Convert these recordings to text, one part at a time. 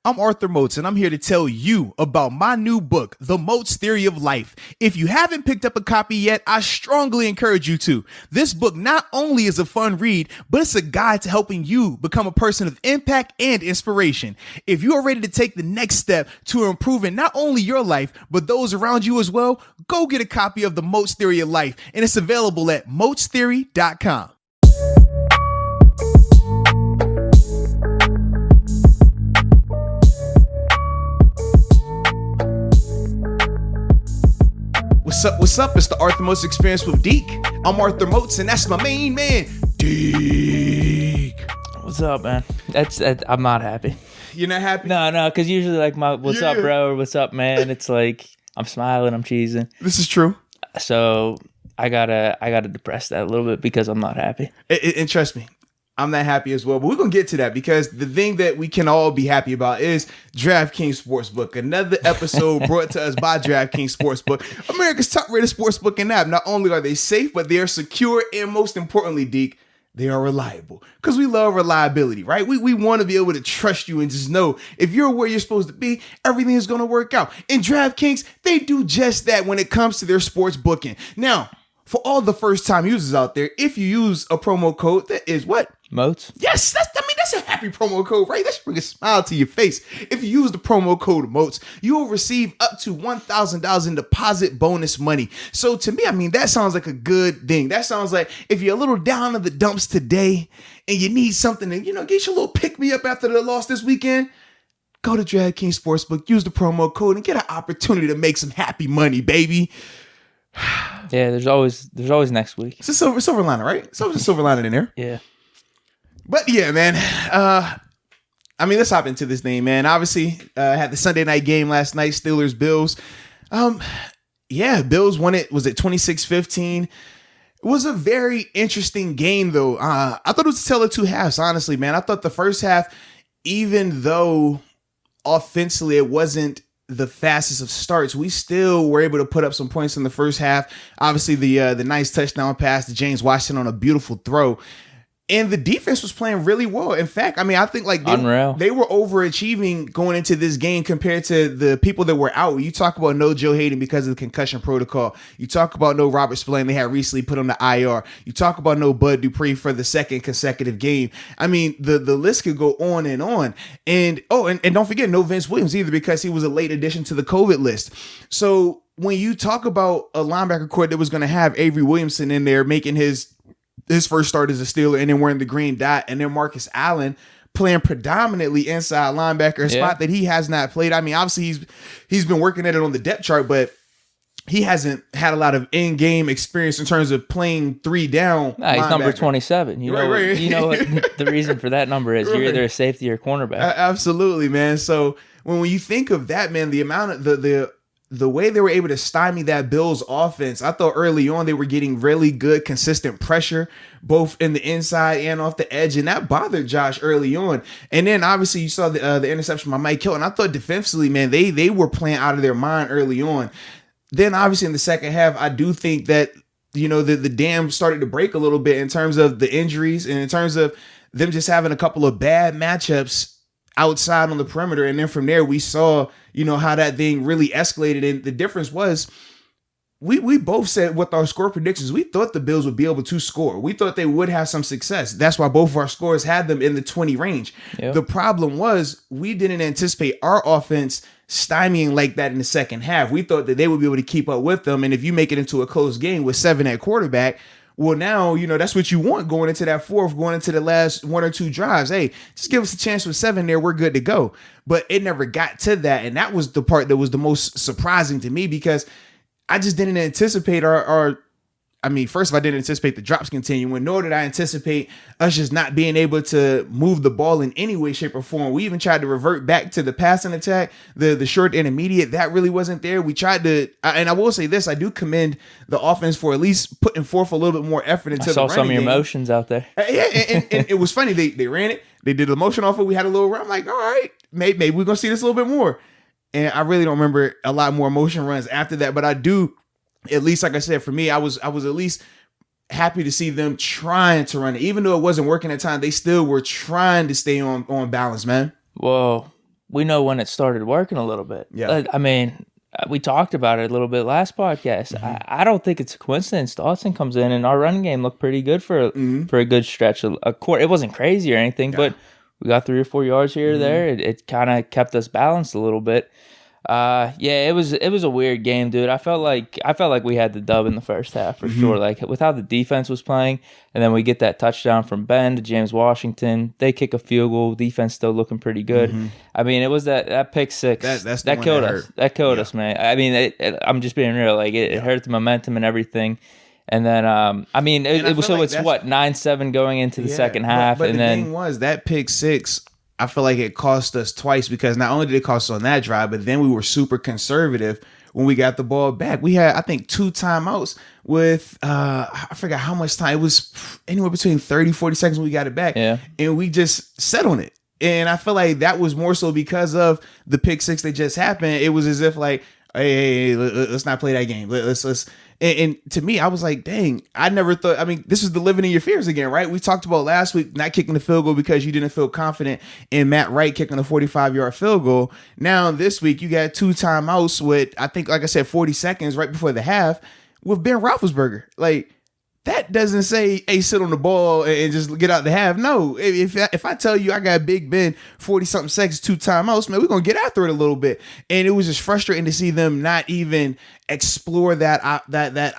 I'm Arthur Moats, and I'm here to tell you about my new book, The Moats Theory of Life. If you haven't picked up a copy yet, I strongly encourage you to. This book not only is a fun read, but it's a guide to helping you become a person of impact and inspiration. If you are ready to take the next step to improving not only your life, but those around you as well, go get a copy of The Moats Theory of Life, and it's available at moatstheory.com. What's up? It's the Arthur Moats Experience with Deke. I'm Arthur Moats, and that's my main man, Deke. What's up, man? I'm not happy. You're not happy? No, because usually like my what's up, bro, or what's up, man, it's like I'm smiling, I'm cheesing. This is true. So I gotta depress that a little bit because I'm not happy. And trust me, I'm not happy as well, but we're going to get to that because the thing that we can all be happy about is DraftKings Sportsbook. Another episode brought to us by DraftKings Sportsbook, America's top-rated sportsbook and app. Not only are they safe, but they are secure, and most importantly, Deke, they are reliable because we love reliability, right? We want to be able to trust you and just know if you're where you're supposed to be, everything is going to work out. And DraftKings, they do just that when it comes to their sports booking. Now, for all the first-time users out there, if you use a promo code that is what? Moats? Yes, that's a happy promo code, right? That should bring a smile to your face. If you use the promo code Moats, you will receive up to $1,000 in deposit bonus money. So to me, I mean, that sounds like a good thing. That sounds like if you're a little down in the dumps today and you need something to, get your little pick-me-up after the loss this weekend, go to DraftKings Sportsbook, use the promo code, and get an opportunity to make some happy money, baby. Yeah, there's always next week. It's a silver lining, right? So there's a silver lining in there. Yeah. But yeah, man. Let's hop into this thing, man. Obviously, had the Sunday night game last night, Steelers, Bills. Bills won it. Was it 26-15? It was a very interesting game, though. I thought it was a tale of two halves, honestly, man. I thought the first half, even though offensively it wasn't the fastest of starts, we still were able to put up some points in the first half. Obviously, the nice touchdown pass to James Washington on a beautiful throw. And the defense was playing really well. In fact, I think like they were overachieving going into this game compared to the people that were out. You talk about no Joe Hayden because of the concussion protocol. You talk about no Robert Spillane, they had recently put on the IR. You talk about no Bud Dupree for the second consecutive game. I mean, the list could go on and on. And don't forget no Vince Williams either because he was a late addition to the COVID list. So when you talk about a linebacker court that was going to have Avery Williamson in there making his first start as a Steeler and then wearing the green dot, and then Marcus Allen playing predominantly inside linebacker, a spot that he has not played. I mean, obviously he's been working at it on the depth chart, but he hasn't had a lot of in-game experience in terms of playing three down. Nah, he's number 27. You know what the reason for that number is. You're either a safety or cornerback. Absolutely, man. So when you think of that, man, the amount of the way they were able to stymie that Bills offense, I thought early on they were getting really good, consistent pressure, both in the inside and off the edge, and that bothered Josh early on. And then obviously you saw the interception by Mike Hilton. I thought defensively, man, they were playing out of their mind early on. Then obviously in the second half, I do think that the dam started to break a little bit in terms of the injuries and in terms of them just having a couple of bad matchups outside on the perimeter. And then from there we saw, how that thing really escalated. And the difference was we both said with our score predictions, we thought the Bills would be able to score. We thought they would have some success. That's why both of our scores had them in the 20 range. Yep. The problem was we didn't anticipate our offense stymieing like that in the second half. We thought that they would be able to keep up with them. And if you make it into a close game with 7 at quarterback, well, now, that's what you want going into that fourth, going into the last one or two drives. Hey, just give us a chance with 7 there. We're good to go. But it never got to that. And that was the part that was the most surprising to me because I just didn't anticipate first of all, I didn't anticipate the drops continuing, nor did I anticipate us just not being able to move the ball in any way, shape, or form. We even tried to revert back to the passing attack, the short intermediate. That really wasn't there. We tried to, and I will say this, I do commend the offense for at least putting forth a little bit more effort into the running game. I saw some of your motions out there. Yeah, and it was funny. They ran it. They did the motion off it. We had a little run. I'm like, all right, maybe we're going to see this a little bit more. And I really don't remember a lot more motion runs after that, but I do. At least, like I said, for me, I was at least happy to see them trying to run it. Even though it wasn't working at times, they still were trying to stay on balance, man. Whoa. we know when it started working a little bit. Yeah. I mean, we talked about it a little bit last podcast. Mm-hmm. I don't think it's a coincidence. Dawson comes in and our running game looked pretty good for a good stretch. It wasn't crazy or anything, but we got 3 or 4 yards here or there. It kind of kept us balanced a little bit. It was a weird game, dude. I felt like we had the dub in the first half for sure. Like with how the defense was playing, and then we get that touchdown from Ben to James Washington. They kick a field goal. Defense still looking pretty good. I mean, it was that pick six that killed us. That killed us, man. I mean, I'm just being real. Like it hurt the momentum and everything. And then, I mean, it was like it's what 9-7 going into the second half, but and the then thing was that pick six. I feel like it cost us twice because not only did it cost us on that drive, but then we were super conservative when we got the ball back. We had, I think, 2 timeouts with, I forgot how much time. It was anywhere between 30, 40 seconds when we got it back. Yeah. And we just sat on it. And I feel like that was more so because of the pick six that just happened. It was as if like, hey, let's not play that game. Let's. And to me, I was like, dang, I never thought, I mean, this is the living in your fears again, right? We talked about last week not kicking the field goal because you didn't feel confident in Matt Wright kicking a 45-yard field goal. Now this week, you got 2 timeouts with, I think, like I said, 40 seconds right before the half with Ben Roethlisberger. Like, that doesn't say, hey, sit on the ball and just get out the half. No, if I tell you I got Big Ben 40-something seconds, 2 timeouts, man, we're going to get after it a little bit. And it was just frustrating to see them not even explore that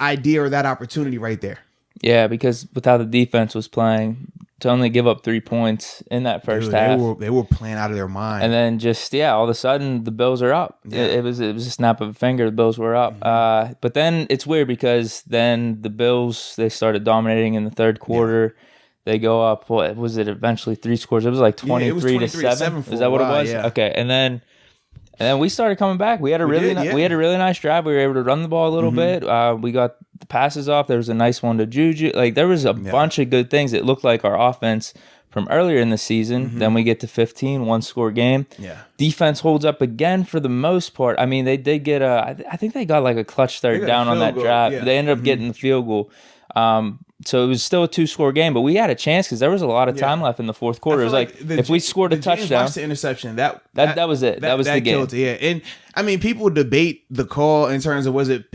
idea or that opportunity right there. Yeah, because with how the defense was playing, to only give up 3 points in that first half. They were playing out of their mind. And then just, all of a sudden, the Bills are up. Yeah. It was a snap of a finger. The Bills were up. But then it's weird because then the Bills, they started dominating in the third quarter. Yeah. They go up, what was it, eventually 3 scores? It was like 23 to 7. Is that what it was? Yeah. Okay, and then we started coming back. We had a really nice drive. We were able to run the ball a little bit. We got the passes off. There was a nice one to Juju. Like there was a bunch of good things. It looked like our offense from earlier in the season. Then we get to 15, 1-score game. Yeah. Defense holds up again for the most part. I mean, they did get I think they got like a clutch third down on that drive. Yeah. They ended up getting the field goal. So it was still a 2-score game, but we had a chance because there was a lot of time left in the fourth quarter. It was like if we scored a touchdown, the interception that was it. That was the game. Killed it, yeah. And I mean, people debate the call in terms of was it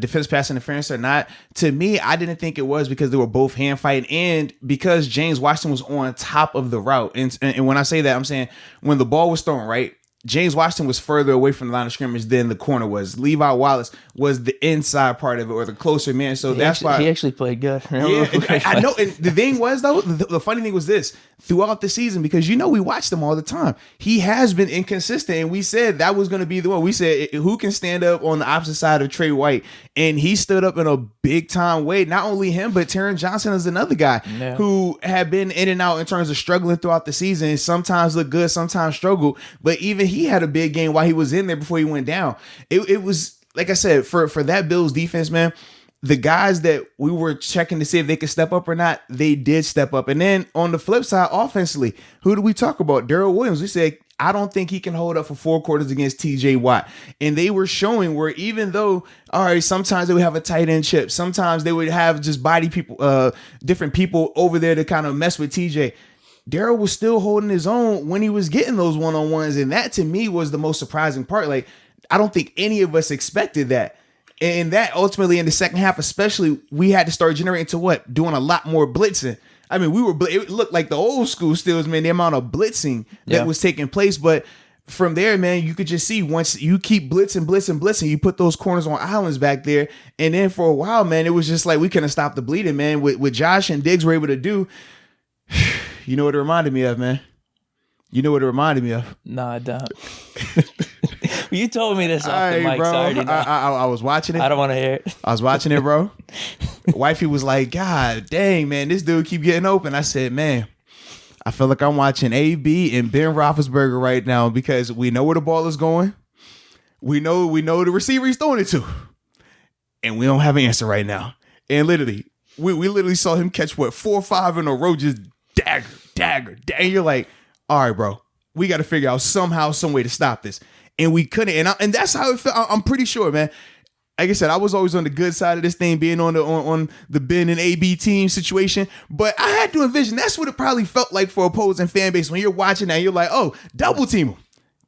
defense pass interference or not. To me, I didn't think it was because they were both hand fighting and because James Washington was on top of the route. And when I say that, I'm saying when the ball was thrown, right? James Washington was further away from the line of scrimmage than the corner was. Levi Wallace was the inside part of it or the closer man. So that's why he actually played good. Yeah, I know. And the thing was, though, the funny thing was this. Throughout the season, because we watched him all the time, he has been inconsistent. And we said that was going to be the one. We said, who can stand up on the opposite side of Trey White? And he stood up in a big-time way. Not only him, but Taron Johnson is another guy who had been in and out in terms of struggling throughout the season. Sometimes look good, sometimes struggle. But even he had a big game while he was in there before he went down. It was, like I said, for that Bills defense, man, the guys that we were checking to see if they could step up or not, they did step up. And then on the flip side, offensively, who do we talk about? Darrell Williams. We said, I don't think he can hold up for 4 quarters against TJ Watt. And they were showing where even though, all right, sometimes they would have a tight end chip. Sometimes they would have just body people, different people over there to kind of mess with TJ. Darrell was still holding his own when he was getting those one-on-ones. And that to me was the most surprising part. Like, I don't think any of us expected that. And that ultimately in the second half, especially, we had to start generating to what? Doing a lot more blitzing. I mean, it looked like the old school Steelers, man, the amount of blitzing that was taking place. But from there, man, you could just see once you keep blitzing, you put those corners on islands back there. And then for a while, man, it was just like we couldn't stop the bleeding, man. With Josh and Diggs were able to do. You know what it reminded me of, man? You know what it reminded me of? No, I don't. You told me this off the mic. Bro, Sorry, I was watching it. I don't want to hear it. I was watching it, bro. Wifey was like, God dang, man, this dude keep getting open. I said, man, I feel like I'm watching AB and Ben Roethlisberger right now because we know where the ball is going. We know the receiver he's throwing it to. And we don't have an answer right now. And literally, we literally saw him catch, 4 or 5 in a row, just dagger. You're like, all right, bro, we got to figure out somehow, some way to stop this. And we couldn't. And that's how it felt. I'm pretty sure, man. Like I said, I was always on the good side of this thing, being on the Ben and AB team situation. But I had to envision that's what it probably felt like for opposing fan base when you're watching that. You're like, oh, double team him.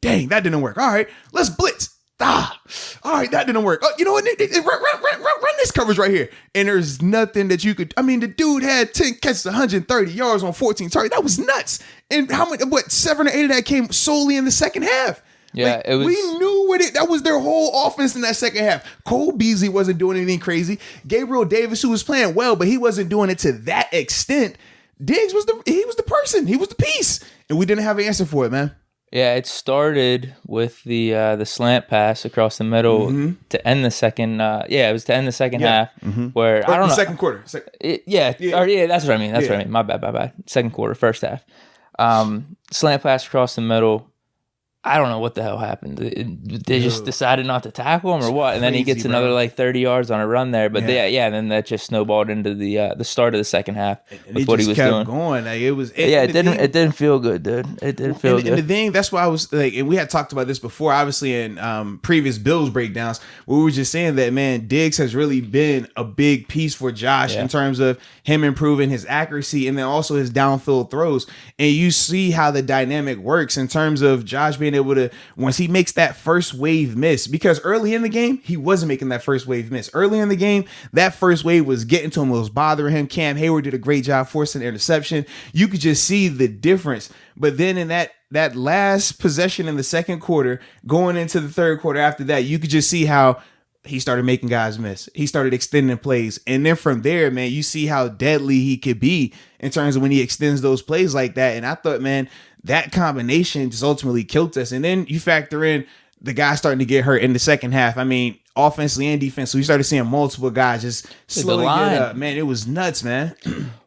dang, that didn't work. All right, let's blitz. All right, that didn't work. Oh, you know what? Run this coverage right here. And there's nothing that you could. I mean, the dude had 10 catches, 130 yards on 14 targets. That was nuts. And how many? 7 or 8 of that came solely in the second half. Yeah, it was. We knew that was their whole offense in that second half. Cole Beasley wasn't doing anything crazy. Gabriel Davis, who was playing well, but he wasn't doing it to that extent. Diggs was the person. He was the piece, and we didn't have an answer for it, man. Yeah, it started with the slant pass across the middle to end the second. It was to end the second half, where I don't know, second quarter. That's what I mean. That's what I mean. My bad. Second quarter, first half. Slant pass across the middle. I don't know what the hell happened. They just decided not to tackle him or what, and then he gets another 30 yards on a run there. But and then that just snowballed into the start of the second half with what he was doing. Going. It didn't feel good, dude. It didn't feel good. And the thing, that's why I was like, and we had talked about this before, obviously in previous Bills breakdowns, where we were just saying that, man, Diggs has really been a big piece for Josh in terms of him improving his accuracy and then also his downfield throws. And you see how the dynamic works in terms of Josh being able to, once he makes that first wave miss, because early in the game, he wasn't making that first wave miss. Early in the game, that first wave was getting to him, it was bothering him. Cam Hayward did a great job forcing the interception. You could just see the difference. But then in that last possession in the second quarter, going into the third quarter after that, you could just see how he started making guys miss. He started extending plays. And then from there, man, you see how deadly he could be in terms of when he extends those plays like that. And I thought, man, that combination just ultimately killed us. And then you factor in the guy starting to get hurt in the second half. I mean, offensively and defensively, we started seeing multiple guys just slowly get up. Man, it was nuts, man.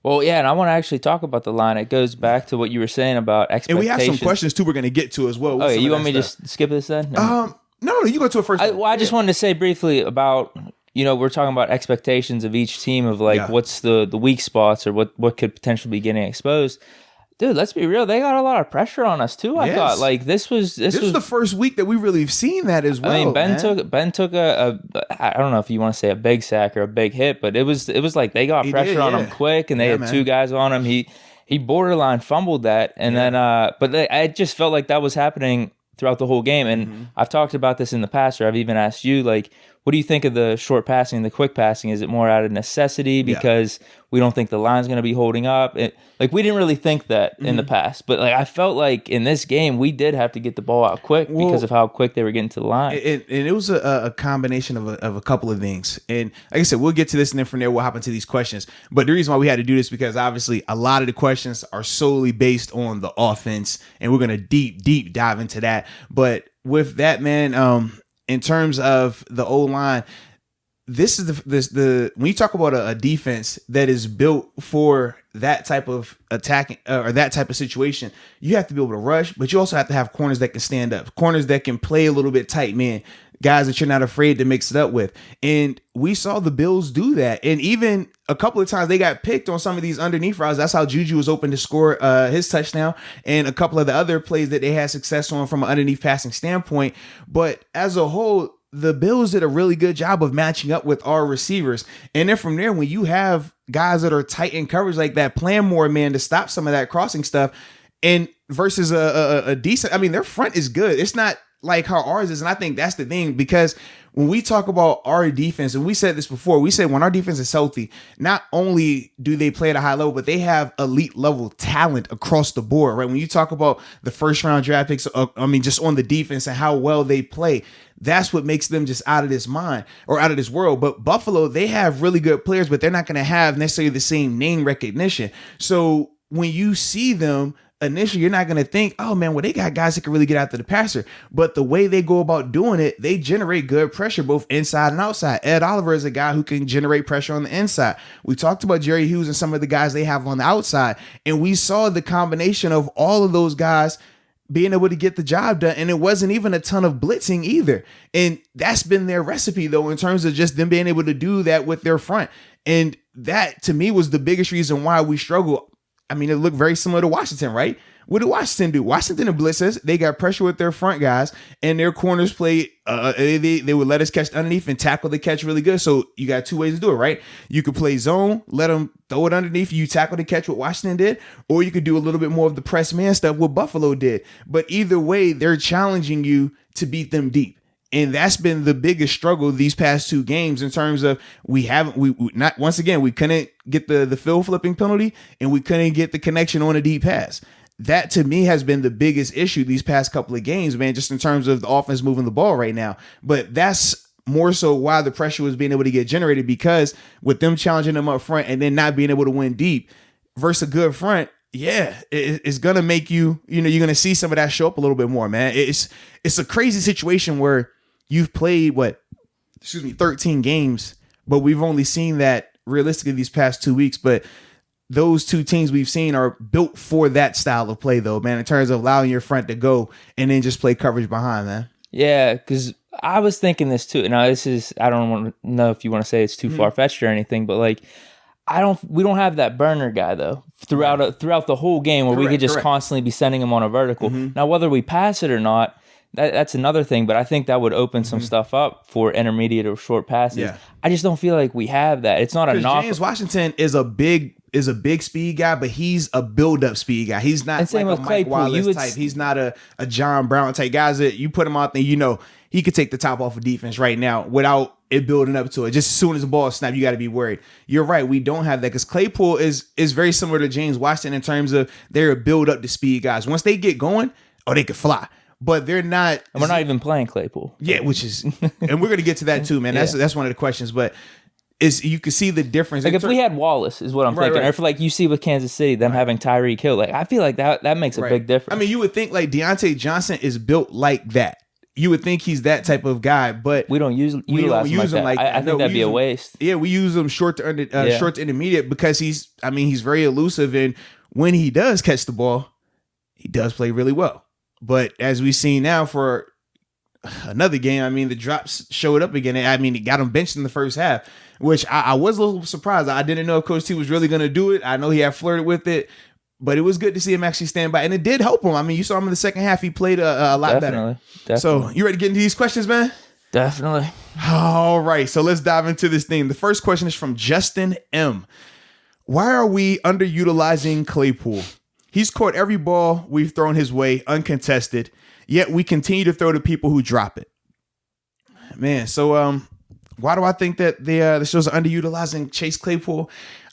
Well, yeah, and I want to actually talk about the line. It goes back to what you were saying about expectations. And we have some questions, too, we're going to get to as well. Oh, yeah, you want me to just skip this then? No, you go to it first. I just wanted to say briefly about, we're talking about expectations of each team of what's the weak spots or what could potentially be getting exposed. Dude, let's be real. They got a lot of pressure on us too. I thought this was the first week that we really have seen that as well. I mean, Ben took a I don't know if you want to say a big sack or a big hit, but it was like they got pressure on him quick, and they had two guys on him. He borderline fumbled that, and then but I just felt like that was happening throughout the whole game. And I've talked about this in the past, or I've even asked you, what do you think of the short passing and the quick passing? Is it more out of necessity because we don't think the line's going to be holding up? We didn't really think that in the past, but I felt like in this game we did have to get the ball out quick because of how quick they were getting to the line. And it was a combination of a couple of things. And like I said, we'll get to this, and then from there we'll hop into these questions. But the reason why we had to do this because obviously a lot of the questions are solely based on the offense, and we're going to deep dive into that. But with that, man, in terms of the O-line, this is the when you talk about a defense that is built for that type of attacking or that type of situation, you have to be able to rush, but you also have to have corners that can stand up, corners that can play a little bit tight, man, guys that you're not afraid to mix it up with. And we saw the Bills do that. And even a couple of times they got picked on some of these underneath routes. That's how Juju was open to score his touchdown, and a couple of the other plays that they had success on from an underneath passing standpoint. But as a whole, the Bills did a really good job of matching up with our receivers. And then from there, when you have guys that are tight in coverage like that, playing more man to stop some of that crossing stuff, and versus a decent, I mean, their front is good. It's not like how ours is. And I think that's the thing, because when we talk about our defense, and we said this before, we said when our defense is healthy, not only do they play at a high level, but they have elite level talent across the board, right? When you talk about the first round draft picks, just on the defense and how well they play, that's what makes them just out of this mind or out of this world. But Buffalo, they have really good players, but they're not going to have necessarily the same name recognition. So when you see them, initially, you're not going to think, oh man, well, they got guys that can really get after the passer. But the way they go about doing it, they generate good pressure both inside and outside. Ed Oliver is a guy who can generate pressure on the inside. We talked about Jerry Hughes and some of the guys they have on the outside, and we saw the combination of all of those guys being able to get the job done. And it wasn't even a ton of blitzing either. And that's been their recipe, though, in terms of just them being able to do that with their front. And that, to me, was the biggest reason why we struggle. I mean, it looked very similar to Washington, right? What did Washington do? Washington and blitzes. They got pressure with their front guys, and their corners played. They would let us catch underneath and tackle the catch really good. So you got two ways to do it, right? You could play zone, let them throw it underneath. You tackle the catch, what Washington did, or you could do a little bit more of the press man stuff, what Buffalo did. But either way, they're challenging you to beat them deep. And that's been the biggest struggle these past two games in terms of we couldn't get the field flipping penalty, and we couldn't get the connection on a deep pass. That to me has been the biggest issue these past couple of games, man, just in terms of the offense moving the ball right now. But that's more so why the pressure was being able to get generated, because with them challenging them up front and then not being able to win deep versus a good front, yeah, it's going to make you're going to see some of that show up a little bit more, man. It's a crazy situation where you've played 13 games, but we've only seen that realistically these past 2 weeks. But those two teams we've seen are built for that style of play, though, man, in terms of allowing your front to go and then just play coverage behind, man. Yeah, because I was thinking this too. Now, I don't want to know if you want to say it's too far-fetched or anything, but like, we don't have that burner guy though throughout the whole game where we could just constantly be sending him on a vertical. Now, whether we pass it or not, that's another thing, but I think that would open some stuff up for intermediate or short passes. Yeah. I just don't feel like we have that. It's not a knock. James Washington is a big speed guy, but he's a build-up speed guy. He's not like a Mike Wallace type. He's not a John Brown type. Guys that you put him out there, he could take the top off of defense right now without it building up to it. Just as soon as the ball snaps, you got to be worried. You're right. We don't have that because Claypool is very similar to James Washington in terms of they're build-up to speed guys. Once they get going, they could fly. But they're not. And we're not even playing Claypool. Yeah, which is, and we're gonna get to that too, man. That's one of the questions. But you can see the difference. Like if we had Wallace, is what I'm thinking. Or if like you see with Kansas City, them having Tyreek Hill, like I feel like that makes a big difference. I mean, you would think like Diontae Johnson is built like that. You would think he's that type of guy, but we don't use him like that. I think that'd be a waste. Yeah, we use him short to intermediate because he's very elusive, and when he does catch the ball, he does play really well. But as we see now for another game, I mean, the drops showed up again. I mean, he got him benched in the first half, which I was a little surprised. I didn't know if Coach T was really going to do it. I know he had flirted with it, but it was good to see him actually stand by. And it did help him. I mean, you saw him in the second half. He played a lot better. Definitely. So you ready to get into these questions, man? Definitely. All right. So let's dive into this thing. The first question is from Justin M. Why are we underutilizing Claypool? He's caught every ball we've thrown his way uncontested, yet we continue to throw to people who drop it. Man, so why do I think that the shows are underutilizing Chase Claypool?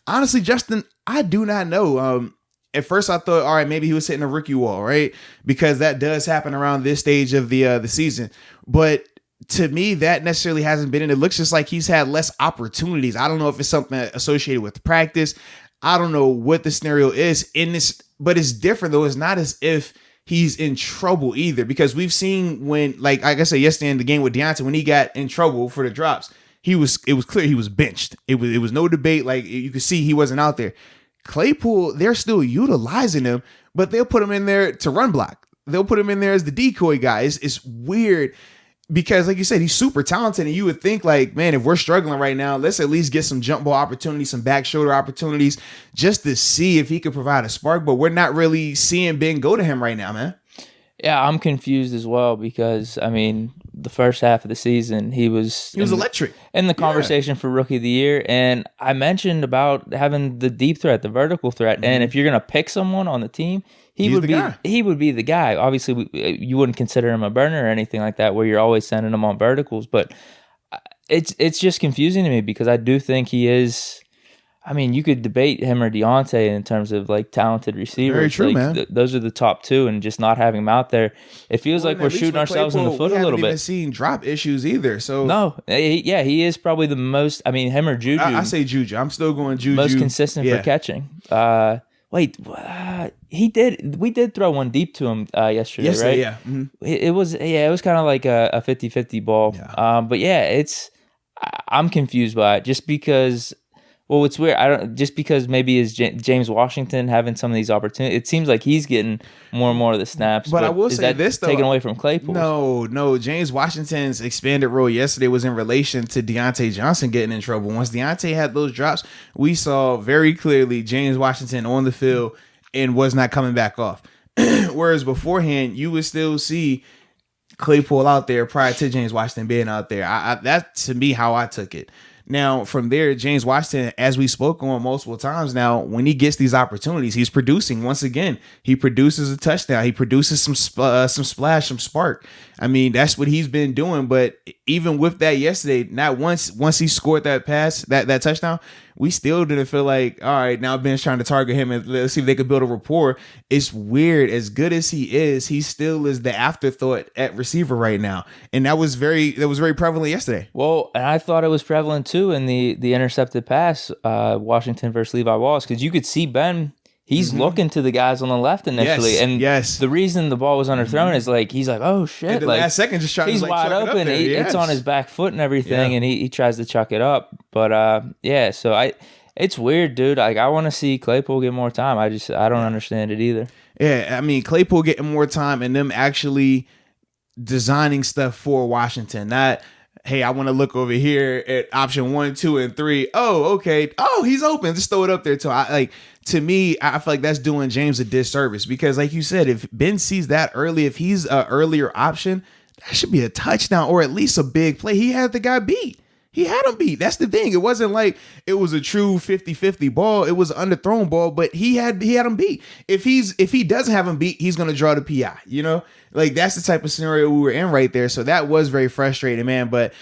Honestly, Justin, I do not know. At first I thought, all right, maybe he was hitting a rookie wall, right? Because that does happen around this stage of the season. But to me, that necessarily hasn't been it. It looks just like he's had less opportunities. I don't know if it's something associated with practice. I don't know what the scenario is in this, but it's different though. It's not as if he's in trouble either, because we've seen when, like I said yesterday in the game with Diontae, when he got in trouble for the drops, it was clear he was benched. It was no debate. Like you could see he wasn't out there. Claypool, they're still utilizing him, but they'll put him in there to run block. They'll put him in there as the decoy guy. It's weird. Because like you said, he's super talented, and you would think like, man, if we're struggling right now, let's at least get some jump ball opportunities, some back shoulder opportunities just to see if he could provide a spark. But we're not really seeing Ben go to him right now, man. Yeah, I'm confused as well because, I mean, the first half of the season, he was electric in the conversation for Rookie of the Year. And I mentioned about having the deep threat, the vertical threat. Mm-hmm. And if you're going to pick someone on the team, he would be the guy. Obviously, you wouldn't consider him a burner or anything like that where you're always sending him on verticals. But it's just confusing to me because I do think he is. I mean, you could debate him or Diontae in terms of like talented receivers. Very true, like, man. Those are the top two, and just not having him out there, it feels like we're shooting ourselves in the foot a little bit. We haven't even seen drop issues either. So no, he is probably the most. I mean, him or Juju. I say Juju. I'm still going Juju. Most consistent for catching. He did. We did throw one deep to him yesterday, right? Yeah. Mm-hmm. It was kind of like a 50-50 ball. Yeah. But yeah, I'm confused by it just because. Well, it's weird. Just because maybe is James Washington having some of these opportunities. It seems like he's getting more and more of the snaps. But I will say this though, taken away from Claypool. No. James Washington's expanded role yesterday was in relation to Diontae Johnson getting in trouble. Once Diontae had those drops, we saw very clearly James Washington on the field and was not coming back off. Whereas beforehand, you would still see Claypool out there prior to James Washington being out there. That's to me how I took it. Now, from there, James Washington, as we spoke on multiple times now, when he gets these opportunities, he's producing once again. He produces a touchdown. He produces some splash, some spark. I mean, that's what he's been doing. But even with that yesterday, not once he scored that pass, that touchdown, we still didn't feel like, all right, now Ben's trying to target him and let's see if they could build a rapport. It's weird. As good as he still is the afterthought at receiver right now. And that was very prevalent yesterday. Well, and I thought it was prevalent too in the intercepted pass, Washington versus Levi Wallace, because you could see Ben. He's looking to the guys on the left initially, the reason the ball was underthrown is like he's like, oh shit! At the last second, just trying he's to wide open. It's on his back foot and everything, and he tries to chuck it up. But so it's weird, dude. Like I want to see Claypool get more time. I don't understand it either. Yeah, I mean Claypool getting more time and them actually designing stuff for Washington, not. Hey, I want to look over here at option 1, 2, and 3. Oh, okay. Oh, he's open. Just throw it up there. To me, I feel like that's doing James a disservice because, like you said, if Ben sees that early, if he's an earlier option, that should be a touchdown or at least a big play. He had the guy beat. He had him beat. That's the thing. It wasn't like it was a true 50-50 ball. It was an underthrown ball, but he had him beat. If he doesn't have him beat, he's going to draw the PI, you know? Like that's the type of scenario we were in right there. So that was very frustrating, man. But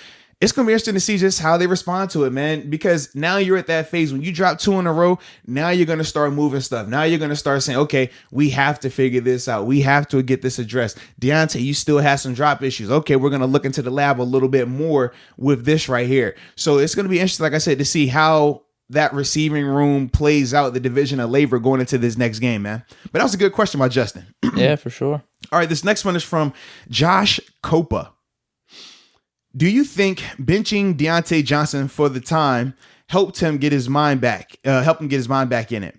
it's going to be interesting to see just how they respond to it, man, because now you're at that phase when you drop 2 in a row. Now you're going to start moving stuff. Now you're going to start saying, okay, we have to figure this out. We have to get this addressed. Diontae, you still have some drop issues. Okay, we're going to look into the lab a little bit more with this right here. So it's going to be interesting, like I said, to see how that receiving room plays out, the division of labor going into this next game, man. But that was a good question by Justin. Yeah, for sure. All right, this next one is from Josh Copa. Do you think benching Diontae Johnson for the time helped him get his mind back? In it?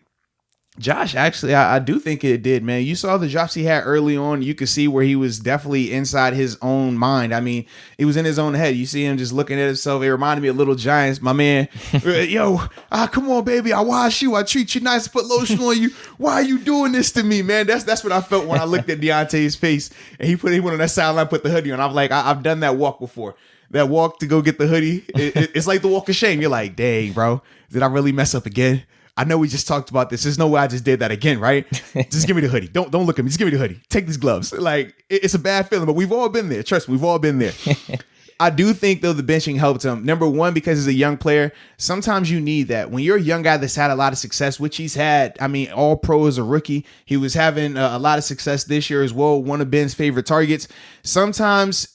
Josh, actually, I do think it did, man. You saw the drops he had early on. You could see where he was definitely inside his own mind. I mean, he was in his own head. You see him just looking at himself. It reminded me of Little Giants. My man, come on, baby. I wash you. I treat you nice. Put lotion on you. Why are you doing this to me, man? That's what I felt when I looked at Deontay's face. And he went on that sideline, put the hoodie on. I'm like, I've done that walk before. That walk to go get the hoodie. It's like the walk of shame. You're like, dang, bro. Did I really mess up again? I know we just talked about this. There's no way I just did that again, right? Just give me the hoodie. Don't look at me. Just give me the hoodie. Take these gloves. Like, it's a bad feeling, but we've all been there. Trust me, we've all been there. I do think, though, the benching helped him. Number one, because he's a young player. Sometimes you need that. When you're a young guy that's had a lot of success, which he's had, I mean, all pro as a rookie. He was having a lot of success this year as well. One of Ben's favorite targets. Sometimes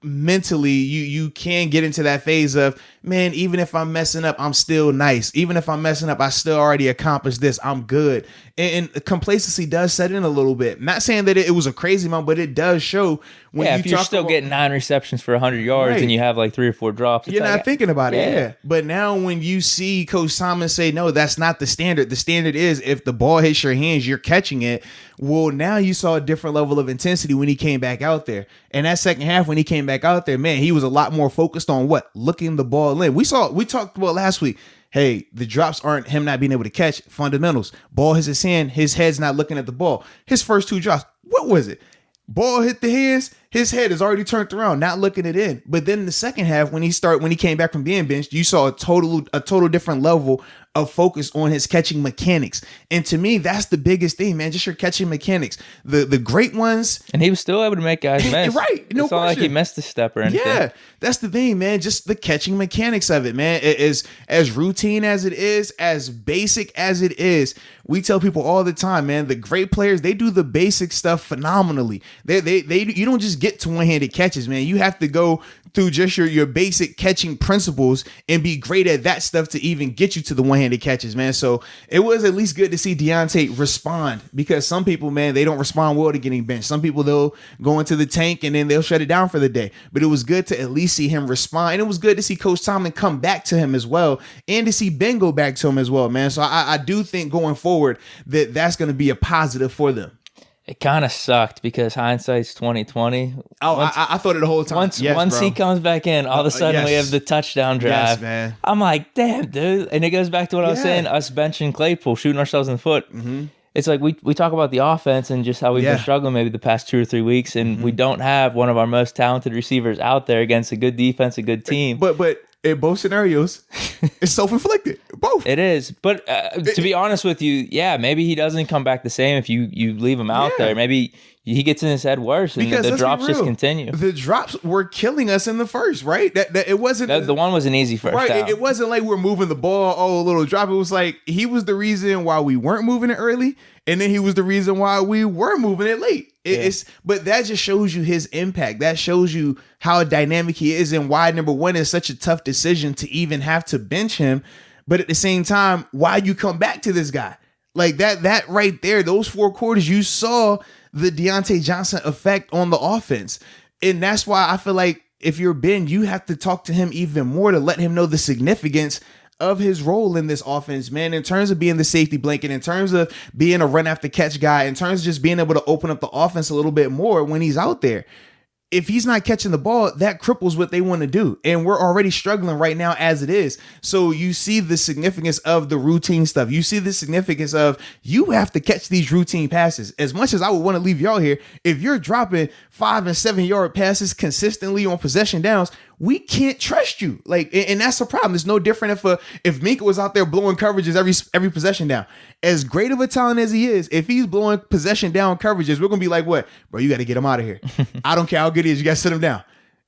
mentally you can get into that phase of, man, even if I'm messing up, I'm still nice. Even if I'm messing up, I still already accomplished this. I'm good. And complacency does set in a little bit. Not saying that it was a crazy amount, but it does show when if you're still getting 9 receptions for 100 yards right, and you have like 3 or 4 drops. You're not thinking about it. Yeah. But now when you see Coach Thomas say, no, that's not the standard. The standard is if the ball hits your hands, you're catching it. Well, now you saw a different level of intensity when he came back out there. And that second half, when he came back out there, man, he was a lot more focused on what? Looking the ball in. We talked about last week. Hey, the drops aren't him not being able to catch. Fundamentals. Ball hits his hand. His head's not looking at the ball. His first 2 drops. What was it? Ball hit the hands. His head is already turned around, not looking it in. But then in the second half, when he came back from being benched, you saw a total different level of focus on his catching mechanics. And to me, that's the biggest thing, man. Just your catching mechanics. The great ones. And he was still able to make guys miss. Right. No it's not like he missed a step or anything. Yeah. That's the thing, man. Just the catching mechanics of it, man. It is as routine as it is, as basic as it is. We tell people all the time, man, the great players, they do the basic stuff phenomenally. You don't just get to one-handed catches, man. You have to go through just your basic catching principles and be great at that stuff to even get you to the one-handed catches, man. So it was at least good to see Diontae respond, because some people, man, they don't respond well to getting benched. Some people, they'll go into the tank and then they'll shut it down for the day. But it was good to at least see him respond. And it was good to see Coach Tomlin come back to him as well, and to see Ben go back to him as well, man. So I do think going forward that's going to be a positive for them. It kind of sucked because hindsight's 2020. Oh, I thought it the whole time. Once he comes back in, all of a sudden we have the touchdown drive. Yes, man. I'm like, damn, dude. And it goes back to what I was saying, us benching Claypool, shooting ourselves in the foot. Mm-hmm. it's like we talk about the offense and just how we've been struggling maybe the past 2 or 3 weeks, and we don't have one of our most talented receivers out there against a good defense, a good team. But in both scenarios, it's self-inflicted. Both. It is. But to be honest with you, maybe he doesn't come back the same if you leave him out there. Maybe he gets in his head worse, and the drops just continue. The drops were killing us in the first, right? That it wasn't the one was an easy first down. It wasn't like we're moving the ball, a little drop. It was like he was the reason why we weren't moving it early, and then he was the reason why we were moving it late. But that just shows you his impact. That shows you how dynamic he is and why, number one, is such a tough decision to even have to bench him. But at the same time, why you come back to this guy? Like that right there, those 4 quarters, you saw the Diontae Johnson effect on the offense. And that's why I feel like if you're Ben, you have to talk to him even more to let him know the significance of his role in this offense, man, in terms of being the safety blanket, in terms of being a run after catch guy, in terms of just being able to open up the offense a little bit more when he's out there. If he's not catching the ball, that cripples what they want to do. And we're already struggling right now as it is. So you see the significance of the routine stuff. You see the significance of you have to catch these routine passes. As much as I would want to leave y'all here, if you're dropping 5 and 7 yard passes consistently on possession downs, we can't trust you. Like, and that's the problem. It's no different if Minka was out there blowing coverages every possession down. As great of a talent as he is, if he's blowing possession down coverages, we're gonna be like, what, bro? You got to get him out of here. I don't care how good he is. You got to sit him down.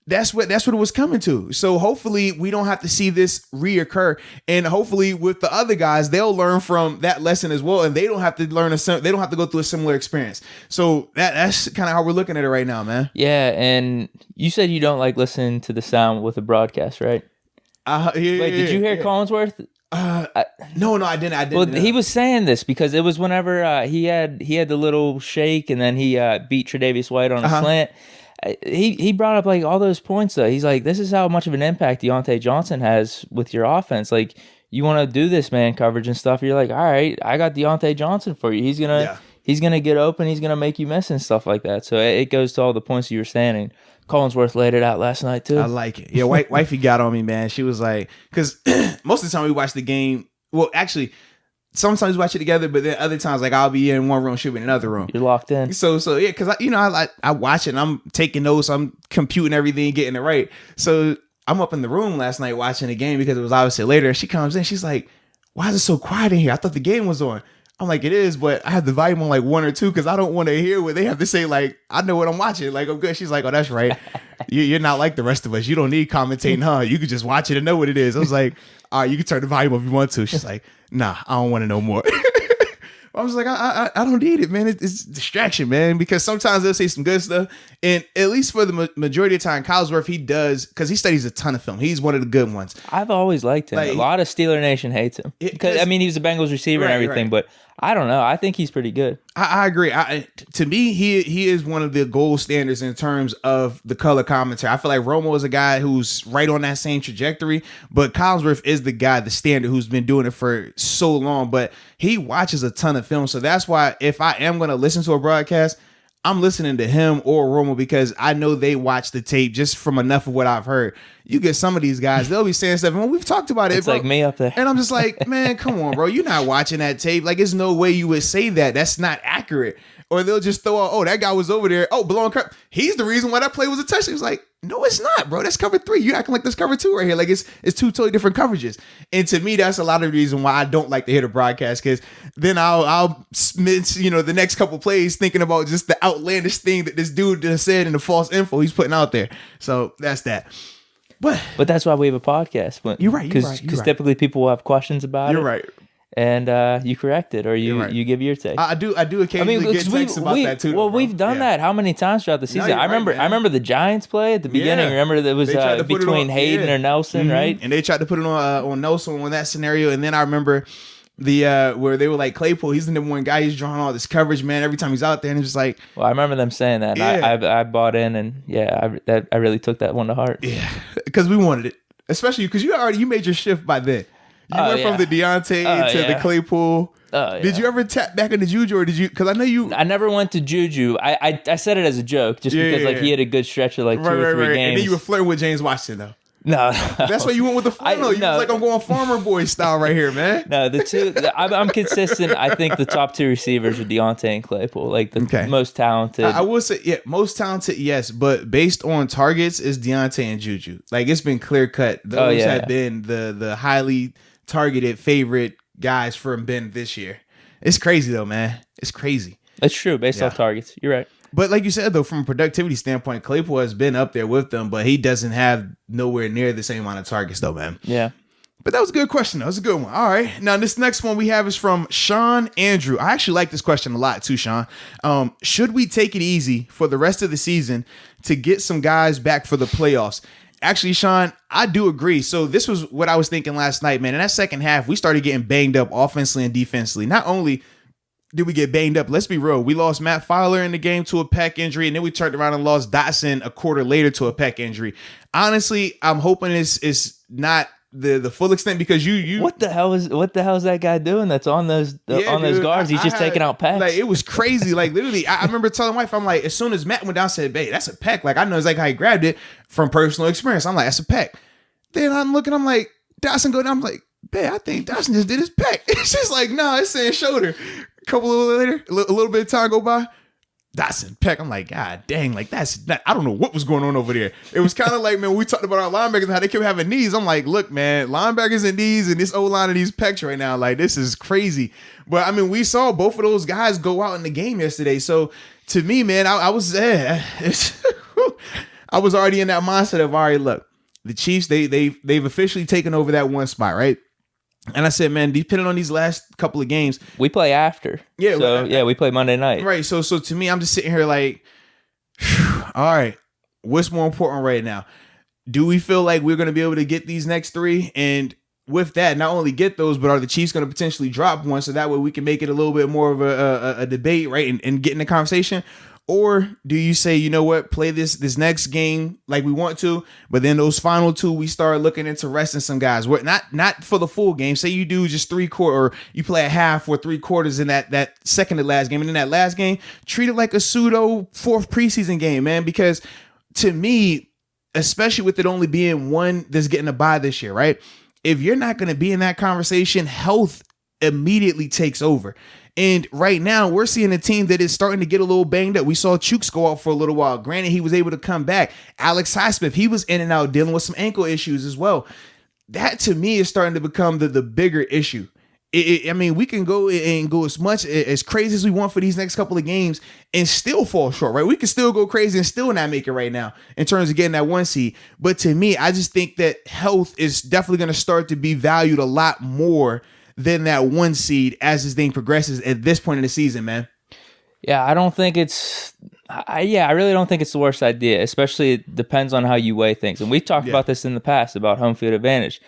That's what it was coming to. So hopefully we don't have to see this reoccur, and hopefully with the other guys, they'll learn from that lesson as well, and they don't have to they don't have to go through a similar experience. So that's kind of how we're looking at it right now, man. Yeah, and you said you don't like listening to the sound with a broadcast, right? Did you hear Collinsworth? No, I didn't. Well, he was saying this because it was whenever he had the little shake, and then he beat Tre'Davious White on a slant. He brought up like all those points though. He's like, this is how much of an impact Diontae Johnson has with your offense. Like, you want to do this man coverage and stuff. You're like, all right, I got Diontae Johnson for you. He's gonna get open. He's gonna make you miss and stuff like that. So it goes to all the points you were saying. And Collinsworth laid it out last night too. I like it. Yeah, wifey got on me, man. She was like, because most of the time we watch the game. Well, actually, sometimes we watch it together, but then other times, like, I'll be in one room, she'll be in another room. You're locked in. So yeah, because I watch it and I'm taking notes, I'm computing everything, getting it right. So I'm up in the room last night watching the game because it was obviously later. And she comes in, she's like, "Why is it so quiet in here? I thought the game was on." I'm like, "It is, but I have the volume on like 1 or 2 because I don't want to hear what they have to say. Like, I know what I'm watching. Like, I'm good." She's like, "Oh, that's right. You're not like the rest of us. You don't need commentating, huh? You can just watch it and know what it is." I was like, "All right, you can turn the volume if you want to." She's like, "Nah, I don't want to know more." I was like, I don't need it, man. It's distraction, man, because sometimes they'll say some good stuff. And at least for the majority of the time, Collinsworth, he does, because he studies a ton of film. He's one of the good ones. I've always liked him. Like, a lot of Steeler Nation hates him. Because I mean, he was a Bengals receiver and everything, but I don't know. I think he's pretty good. I agree. To me, he is one of the gold standards in terms of the color commentary. I feel like Romo is a guy who's right on that same trajectory, but Collinsworth is the guy, the standard, who's been doing it for so long. But he watches a ton of film, so that's why if I am going to listen to a broadcast, I'm listening to him or Romo because I know they watch the tape just from enough of what I've heard. You get some of these guys, they'll be saying stuff, and we've talked about it. It's bro. Like me up there. And I'm just like, man, come on, bro. You're not watching that tape. Like, there's no way you would say that. That's not accurate. Or they'll just throw out, "Oh, that guy was over there. Oh, blowing crap. He's the reason why that play was a touchdown." It's like, no, it's not, bro. That's cover 3. You acting like that's cover 2 right here. Like, it's 2 totally different coverages. And to me, that's a lot of the reason why I don't like to hear the broadcast, because then I'll miss, the next couple plays thinking about just the outlandish thing that this dude just said and the false info he's putting out there. So that's that. But that's why we have a podcast. You're right. Because typically people will have questions about it. You're right. And you correct it, or you give your take. I do occasionally get texts about that too. Well, we've done that how many times throughout the season? No, I remember the Giants play at the beginning. Remember that was between Hayden or Nelson, right? And they tried to put it on Nelson on that scenario. And then I remember the where they were like, Claypool, he's the number one guy. He's drawing all this coverage, man. Every time he's out there, and it's just like, well, I remember them saying that. And I bought in, and I really took that one to heart. Yeah, because we wanted it, especially because you made your shift by then. You went from the Diontae to the Claypool. Did you ever tap back into Juju, or did you? Because I know you. I never went to Juju. I said it as a joke, just because he had a good stretch of like 2 or 3 games. And then you were flirting with James Washington though. No. That's why you went with the flannel. You was like, I'm going farmer boy style right here, man. No, I'm consistent. I think the top two receivers are Diontae and Claypool, like the most talented. I will say, yeah, most talented, yes, but based on targets, is Diontae and Juju. Like, it's been clear cut. Those have been the highly targeted favorite guys from Ben this year. It's crazy though, man. It's crazy. That's true, based off targets. You're right. But like you said, though, from a productivity standpoint, Claypool has been up there with them, but he doesn't have nowhere near the same amount of targets, though, man. Yeah. But that was a good question, though. That was a good one. All right. Now, this next one we have is from Sean Andrew. I actually like this question a lot, too, Sean. Should we take it easy for the rest of the season to get some guys back for the playoffs? Actually, Sean, I do agree. So this was what I was thinking last night, man. In that second half, we started getting banged up offensively and defensively. Not only did we get banged up? Let's be real. We lost Matt Fowler in the game to a pec injury, and then we turned around and lost Dotson a quarter later to a pec injury. Honestly, I'm hoping it's not the full extent, because you what the hell is that guy doing that's on those those guards? He's just taking out pecs. Like, it was crazy. Like, literally, I remember telling my wife, I'm like, as soon as Matt went down, I said, babe, that's a pec. Like, I know exactly how he grabbed it from personal experience. I'm like, that's a pec. Then I'm looking, I'm like, Dotson go down. I'm like, babe, I think Dotson just did his pec. It's just like, no, it's saying shoulder. A couple of later, a little bit of time go by, Dotson, pec. I'm like, God dang, like I don't know what was going on over there. It was kind of like, man, we talked about our linebackers and how they kept having knees. I'm like, look, man, linebackers and knees and this O-line and these pecs right now, like, this is crazy. But I mean, we saw both of those guys go out in the game yesterday. So to me, man, I was I was already in that mindset of, all right, look, the Chiefs, they've officially taken over that one spot, right? And I said, man, depending on these last couple of games, we play after. Yeah, so we play Monday night. Right. So to me, I'm just sitting here like, all right, what's more important right now? Do we feel like we're going to be able to get these next three? And with that, not only get those, but are the Chiefs going to potentially drop one, so that way we can make it a little bit more of a debate, right, and get in the conversation? Or do you say, you know what, play this next game like we want to, but then those final two, we start looking into resting some guys? We're not for the full game. Say you do just 3/4, or you play a half or 3/4 in that second to last game. And in that last game, treat it like a pseudo fourth preseason game, man. Because to me, especially with it only being one that's getting a bye this year, right? If you're not going to be in that conversation, health immediately takes over. And right now, we're seeing a team that is starting to get a little banged up. We saw Chooks go out for a little while. Granted, he was able to come back. Alex Highsmith, he was in and out dealing with some ankle issues as well. That, to me, is starting to become the bigger issue. I mean, we can go as much as crazy as we want for these next couple of games and still fall short, right? We can still go crazy and still not make it right now in terms of getting that one seed. But to me, I just think that health is definitely going to start to be valued a lot more than that one seed as this thing progresses at this point in the season, man. Yeah, I don't think I really don't think it's the worst idea, especially it depends on how you weigh things. And we've talked about this in the past about home field advantage.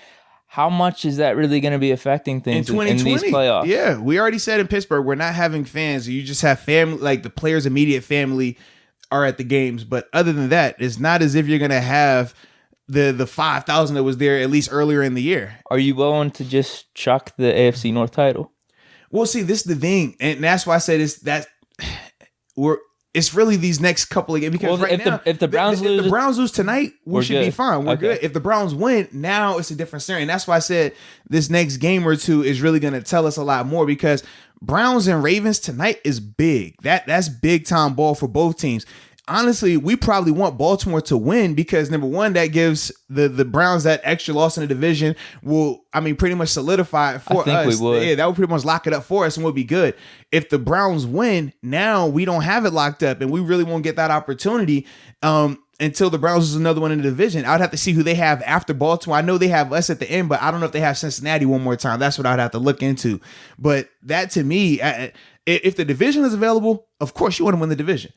How much is that really going to be affecting things in these playoffs? Yeah, we already said in Pittsburgh, we're not having fans. You just have family, like the players' immediate family are at the games. But other than that, it's not as if you're going to have the 5,000 that was there at least earlier in the year. Are you willing to just chuck the AFC North title? Well, see, this is the thing, and that's why I said it's really these next couple of games, because if the Browns lose, if the Browns lose tonight, we should be fine. We're good. If the Browns win, now it's a different scenario. And that's why I said this next game or two is really going to tell us a lot more, because Browns and Ravens tonight is big. That's big time ball for both teams. Honestly, we probably want Baltimore to win, because number one, that gives the Browns that extra loss in the division pretty much solidify it for us. Yeah, that would pretty much lock it up for us and we'll be good. If the Browns win, now we don't have it locked up and we really won't get that opportunity until the Browns is another one in the division. I'd have to see who they have after Baltimore. I know they have us at the end, but I don't know if they have Cincinnati one more time. That's what I'd have to look into. But that, to me, if the division is available, of course you want to win the division.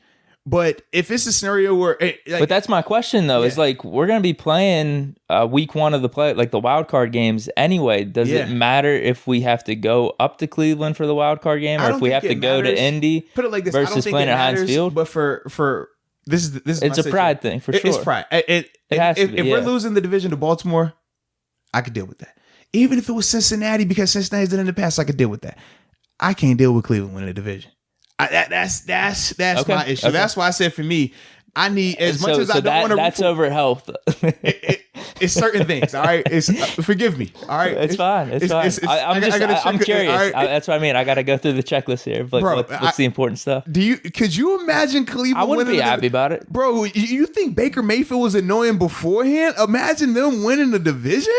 But if it's a scenario where, but that's my question though, is like, we're going to be playing week one of the wild card games anyway. Does it matter if we have to go up to Cleveland for the wild card game, or if we have to go to Indy? Put it like this: versus playing at Heinz Field. But for this is it's a pride thing for sure. It's pride. If we're losing the division to Baltimore, I could deal with that. Even if it was Cincinnati, because Cincinnati's done it in the past, I could deal with that. I can't deal with Cleveland winning the division. That's my issue. That's why I said, for me, I need, as much as I don't want to. That's over health. It's certain things. All right. It's forgive me. All right. It's fine. It's fine. I'm curious. Right. That's what I mean. I got to go through the checklist here. But what's the important stuff? Could you imagine Cleveland? I wouldn't be happy about it, bro. You think Baker Mayfield was annoying beforehand? Imagine them winning the division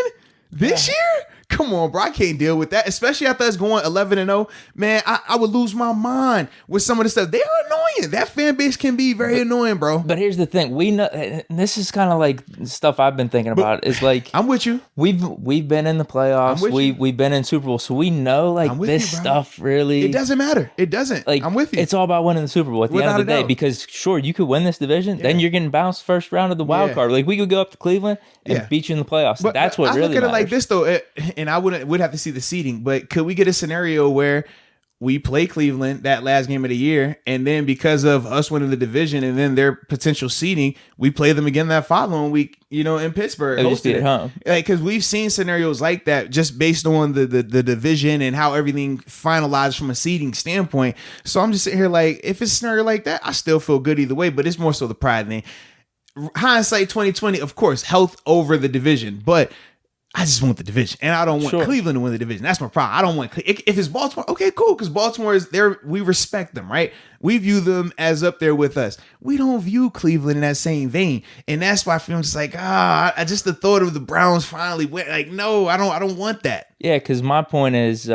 this year. Come on, bro. I can't deal with that, especially after us going 11-0. Man, I would lose my mind with some of the stuff. They're annoying. That fan base can be very annoying, bro. But here's the thing. We know, and this is kind of like stuff I've been thinking about. Is like I'm with you. We've been in the playoffs. We've been in Super Bowl, so we know like this stuff really. It doesn't matter. It doesn't. Like I'm with you. It's all about winning the Super Bowl at the end of the day. Because sure, you could win this division, then you're getting bounced first round of the wild card. Like we could go up to Cleveland and beat you in the playoffs. But that's what really matters. I look at it like this though, and I would have to see the seeding, but could we get a scenario where we play Cleveland that last game of the year, and then because of us winning the division and then their potential seeding, we play them again that following week, in Pittsburgh. Just be at home. Like, because we've seen scenarios like that just based on the division and how everything finalized from a seeding standpoint. So I'm just sitting here like, if it's a scenario like that, I still feel good either way, but it's more so the pride thing. Hindsight 2020, of course, health over the division, but I just want the division, and I don't want Cleveland to win the division. That's my problem. I don't want if it's Baltimore. Okay, cool, because Baltimore is there. We respect them, right? We view them as up there with us. We don't view Cleveland in that same vein, and that's why I'm just like, I just the thought of the Browns finally went. Like, no, I don't want that. Yeah, because my point is,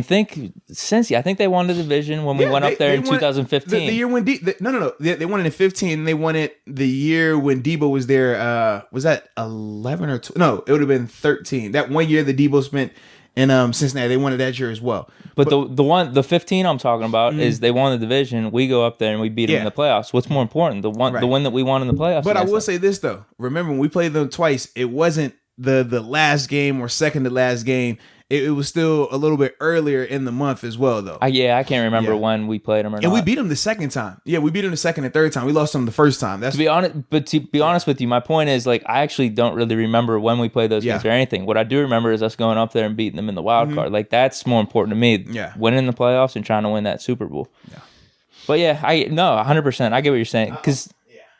think Cincy. I think they won the division when we went up there in 2015. The year when no. They won it in 15. And they won it the year when Debo was there. Was that 11 or 2? No, it would have been 13. That 1 year that Debo spent in Cincinnati. They won it that year as well. But the 15 I'm talking about is they won the division. We go up there and we beat them in the playoffs. What's more important, the win that we won in the playoffs? But I will say this though. Remember when we played them twice, it wasn't the last game or second to last game. It was still a little bit earlier in the month as well, though. I can't remember when we played them or not. And we beat them the second time. Yeah, we beat them the second and third time. We lost them the first time. To be honest with you, my point is like I actually don't really remember when we played those games or anything. What I do remember is us going up there and beating them in the wild card. Like that's more important to me. Yeah, winning the playoffs and trying to win that Super Bowl. Yeah, but 100%. I get what you're saying because.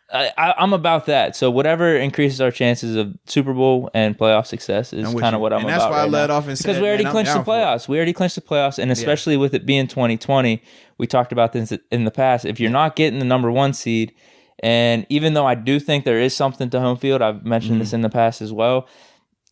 I'm about that. So whatever increases our chances of Super Bowl and playoff success is kind of what I'm about. And that's why I led off and said, because we already clinched the playoffs. We already clinched the playoffs, and especially with it being 2020, we talked about this in the past. If you're not getting the number 1 seed, and even though I do think there is something to home field, I've mentioned this in the past as well.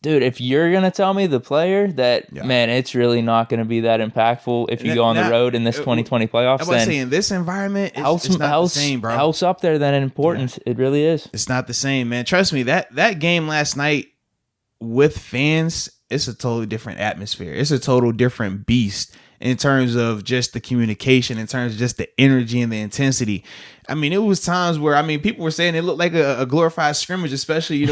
Dude, if you're going to tell me the player that, man, it's really not going to be that impactful if you go on the road in this 2020 playoffs, then in this environment, it's not the same, bro. Health's up there than importance. Yeah. It really is. It's not the same, man. Trust me, that game last night with fans, it's a totally different atmosphere. It's a total different beast in terms of just the communication, in terms of just the energy and the intensity. I mean, it was times where, people were saying it looked like a glorified scrimmage, especially,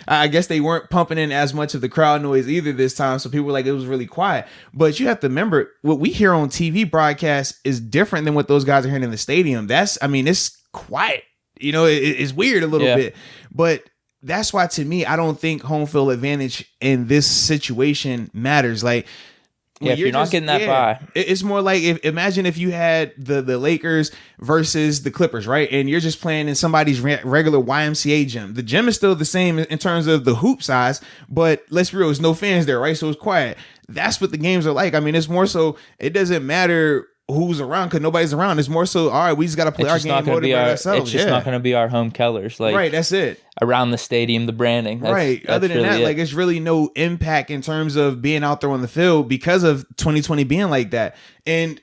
I guess they weren't pumping in as much of the crowd noise either this time. So people were like, it was really quiet. But you have to remember, what we hear on TV broadcasts is different than what those guys are hearing in the stadium. It's quiet. It's weird a little bit. But that's why, to me, I don't think home field advantage in this situation matters. Like, if you're not getting that bye. It's more like imagine if you had the Lakers versus the Clippers, right? And you're just playing in somebody's regular YMCA gym. The gym is still the same in terms of the hoop size, but let's be real, there's no fans there, right? So it's quiet. That's what the games are like. It's more so it doesn't matter who's around because nobody's around. It's more so, all right, we just got to play our game motivated ourselves. It's just not going to be our home Kellers. Like, right, that's it. Around the stadium, the branding. Right. Other than that, it's really no impact in terms of being out there on the field because of 2020 being like that. And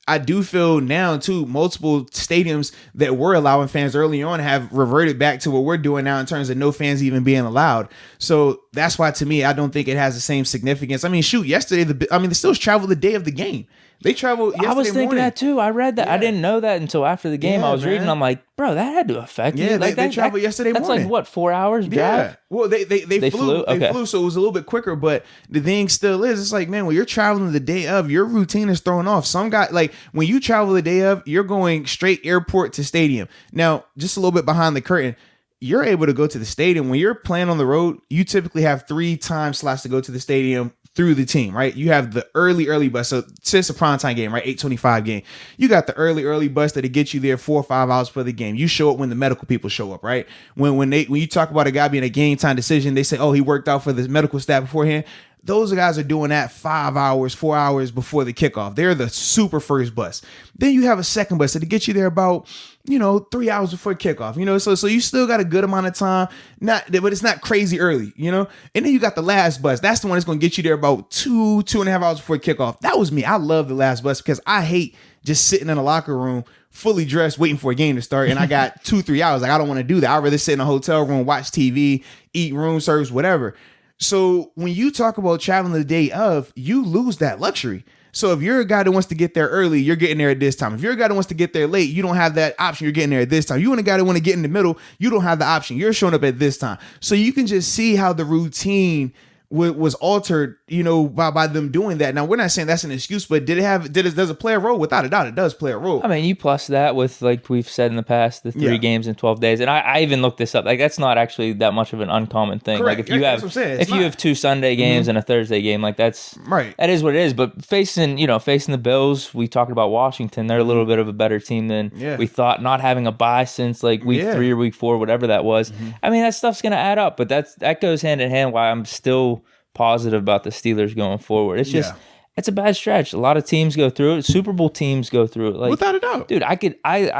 I do feel now, too, multiple stadiums that were allowing fans early on have reverted back to what we're doing now in terms of no fans even being allowed. So that's why, to me, I don't think it has the same significance. Yesterday, the Steelers traveled the day of the game. They traveled yesterday I was thinking morning. That too. I read that. Yeah. I didn't know that until after the game. I was reading. I'm like, bro, that had to affect you. Yeah, they traveled yesterday morning. That's like, what, 4 hours drive? Yeah. Well, they flew. They flew, so it was a little bit quicker. But the thing still is, it's like, man, when you're traveling the day of, your routine is thrown off. Some guy, like, when you travel the day of, you're going straight airport to stadium. Now, just a little bit behind the curtain, you're able to go to the stadium. When you're playing on the road, you typically have 3 time slots to go to the stadium through the team, right? You have the early bus. So since the primetime game, right? 8:25 game. You got the early bus that'll get you there 4 or 5 hours for the game. You show up when the medical people show up, right? When you talk about a guy being a game time decision, they say, oh, he worked out for the medical staff beforehand. Those guys are doing that 5 hours, 4 hours before the kickoff. They're the super first bus. Then you have a second bus to get you there about, 3 hours before kickoff. So you still got a good amount of time, but it's not crazy early, And then you got the last bus. That's the one that's going to get you there about 2.5 hours before kickoff. That was me. I love the last bus because I hate just sitting in a locker room fully dressed, waiting for a game to start. And I got 2-3 hours. Like, I don't want to do that. I'd rather sit in a hotel room, watch TV, eat room service, whatever. So when you talk about traveling the day of, you lose that luxury. So if you're a guy that wants to get there early, you're getting there at this time. If you're a guy that wants to get there late, you don't have that option. You're getting there at this time. You want a guy that want to get in the middle, you don't have the option. You're showing up at this time. So you can just see how the routine was altered, by them doing that. Now, we're not saying that's an excuse, but does it play a role? Without a doubt, it does play a role. I mean, you plus that with, like we've said in the past, the 3 games in 12 days. And I even looked this up. Like, that's not actually that much of an uncommon thing. Correct. Like, if you have 2 Sunday games and a Thursday game, like, that's right. That is what it is. But facing the Bills, we talked about Washington. They're a little bit of a better team than we thought. Not having a bye since like week 3 or week 4, whatever that was. I mean, that stuff's gonna add up. But that goes hand in hand. Why I'm still positive about the Steelers going forward. It's just it's a bad stretch. A lot of teams go through it. Super Bowl teams go through it. Like, without a doubt, dude. I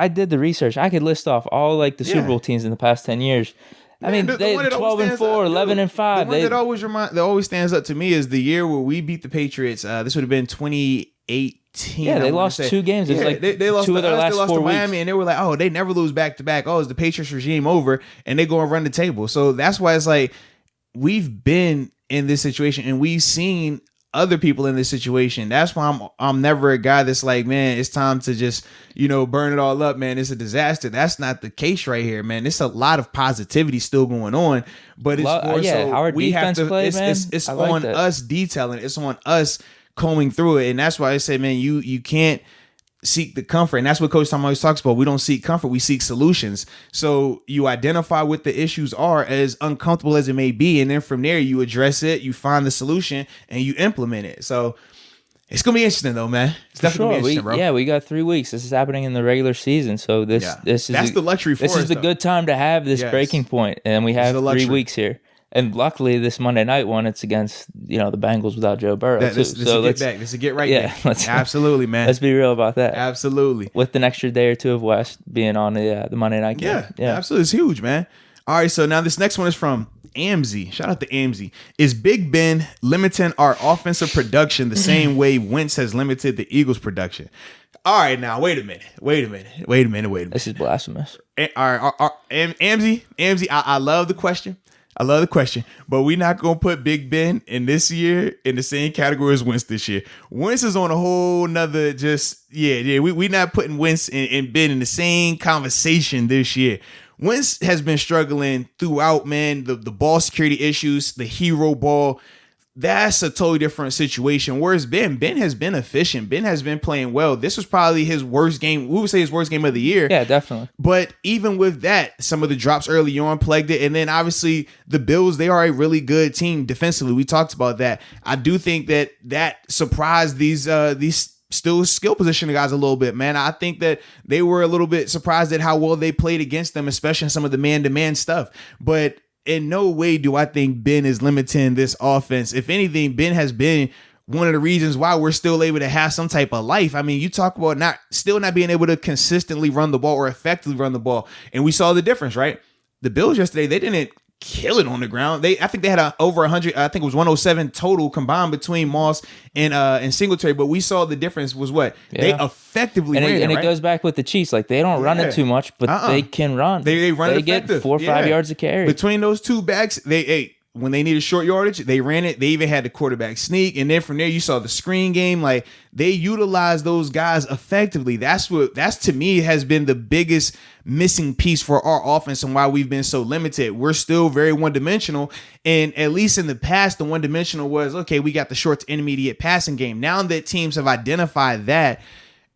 did the research. I could list off all like the Super Bowl teams in the past 10 years. I mean, they 12-4, 11-5. That always stands up to me is the year where we beat the Patriots. This would have been 2018. Yeah, they lost 2 games. It's like they lost 2 of their last 4 to weeks. Miami, and they were like, oh, they never lose back to back. Oh, is the Patriots regime over? And they go and run the table. So that's why it's like we've been in this situation and we've seen other people in this situation. That's why I'm never a guy that's like, man, it's time to just, burn it all up, man. It's a disaster. That's not the case right here, man. It's a lot of positivity still going on, but it's more so our we have to, play, it's on us detailing. It's on us combing through it. And that's why I say, man, you can't seek the comfort. And that's what Coach Tom always talks about. We don't seek comfort, we seek solutions. So you identify what the issues are, as uncomfortable as it may be, and then from there you address it, you find the solution, and you implement it. So it's gonna be interesting though, man. It's definitely gonna be interesting, bro. Yeah, we got 3 weeks. This is happening in the regular season. So this is the luxury for us. This is the good time to have this breaking point. And we have 3 weeks here. And luckily, this Monday night one, it's against the Bengals without Joe Burrow. This is a get back. This is a get right. Yeah, absolutely, man. Let's be real about that. Absolutely. With an extra day or 2 of West being on the Monday night game. Yeah, absolutely. It's huge, man. All right, so now this next one is from Amzy. Shout out to Amzy. Is Big Ben limiting our offensive production the same way Wentz has limited the Eagles' production? All right, now wait a minute. This is blasphemous. All right, Amzy. I love the question. But we're not going to put Big Ben in this year in the same category as Wentz this year. Wentz is on a whole nother we're not putting Wentz and Ben in the same conversation this year. Wentz has been struggling throughout, man. The ball security issues, the hero ball, that's a totally different situation. Whereas Ben has been efficient. Ben has been playing well. This was probably his worst game. We would say his worst game of the year. Yeah, definitely. But even with that, some of the drops early on plagued it. And then obviously the Bills, they are a really good team defensively. We talked about that. I do think that surprised these still skill position guys a little bit, man. I think that they were a little bit surprised at how well they played against them, especially in some of the man-to-man stuff. But in no way do I think Ben is limiting this offense. If anything, Ben has been one of the reasons why we're still able to have some type of life. I mean, you talk about not being able to consistently run the ball or effectively run the ball. And we saw the difference, right? The Bills yesterday, they didn't kill it on the ground. I think they had over 100. I think it was 107 total combined between Moss and Singletary. But we saw the difference was what they effectively ran. And it goes back with the Chiefs. Like they don't run it too much, but they can run. They run. They get 4 or 5 yards a carry between those two backs. When they needed short yardage, they ran it. They even had the quarterback sneak. And then from there, you saw the screen game. Like they utilized those guys effectively. That's to me has been the biggest missing piece for our offense and why we've been so limited. We're still very one-dimensional. And at least in the past, the one-dimensional was, okay, we got the short to intermediate passing game. Now that teams have identified that,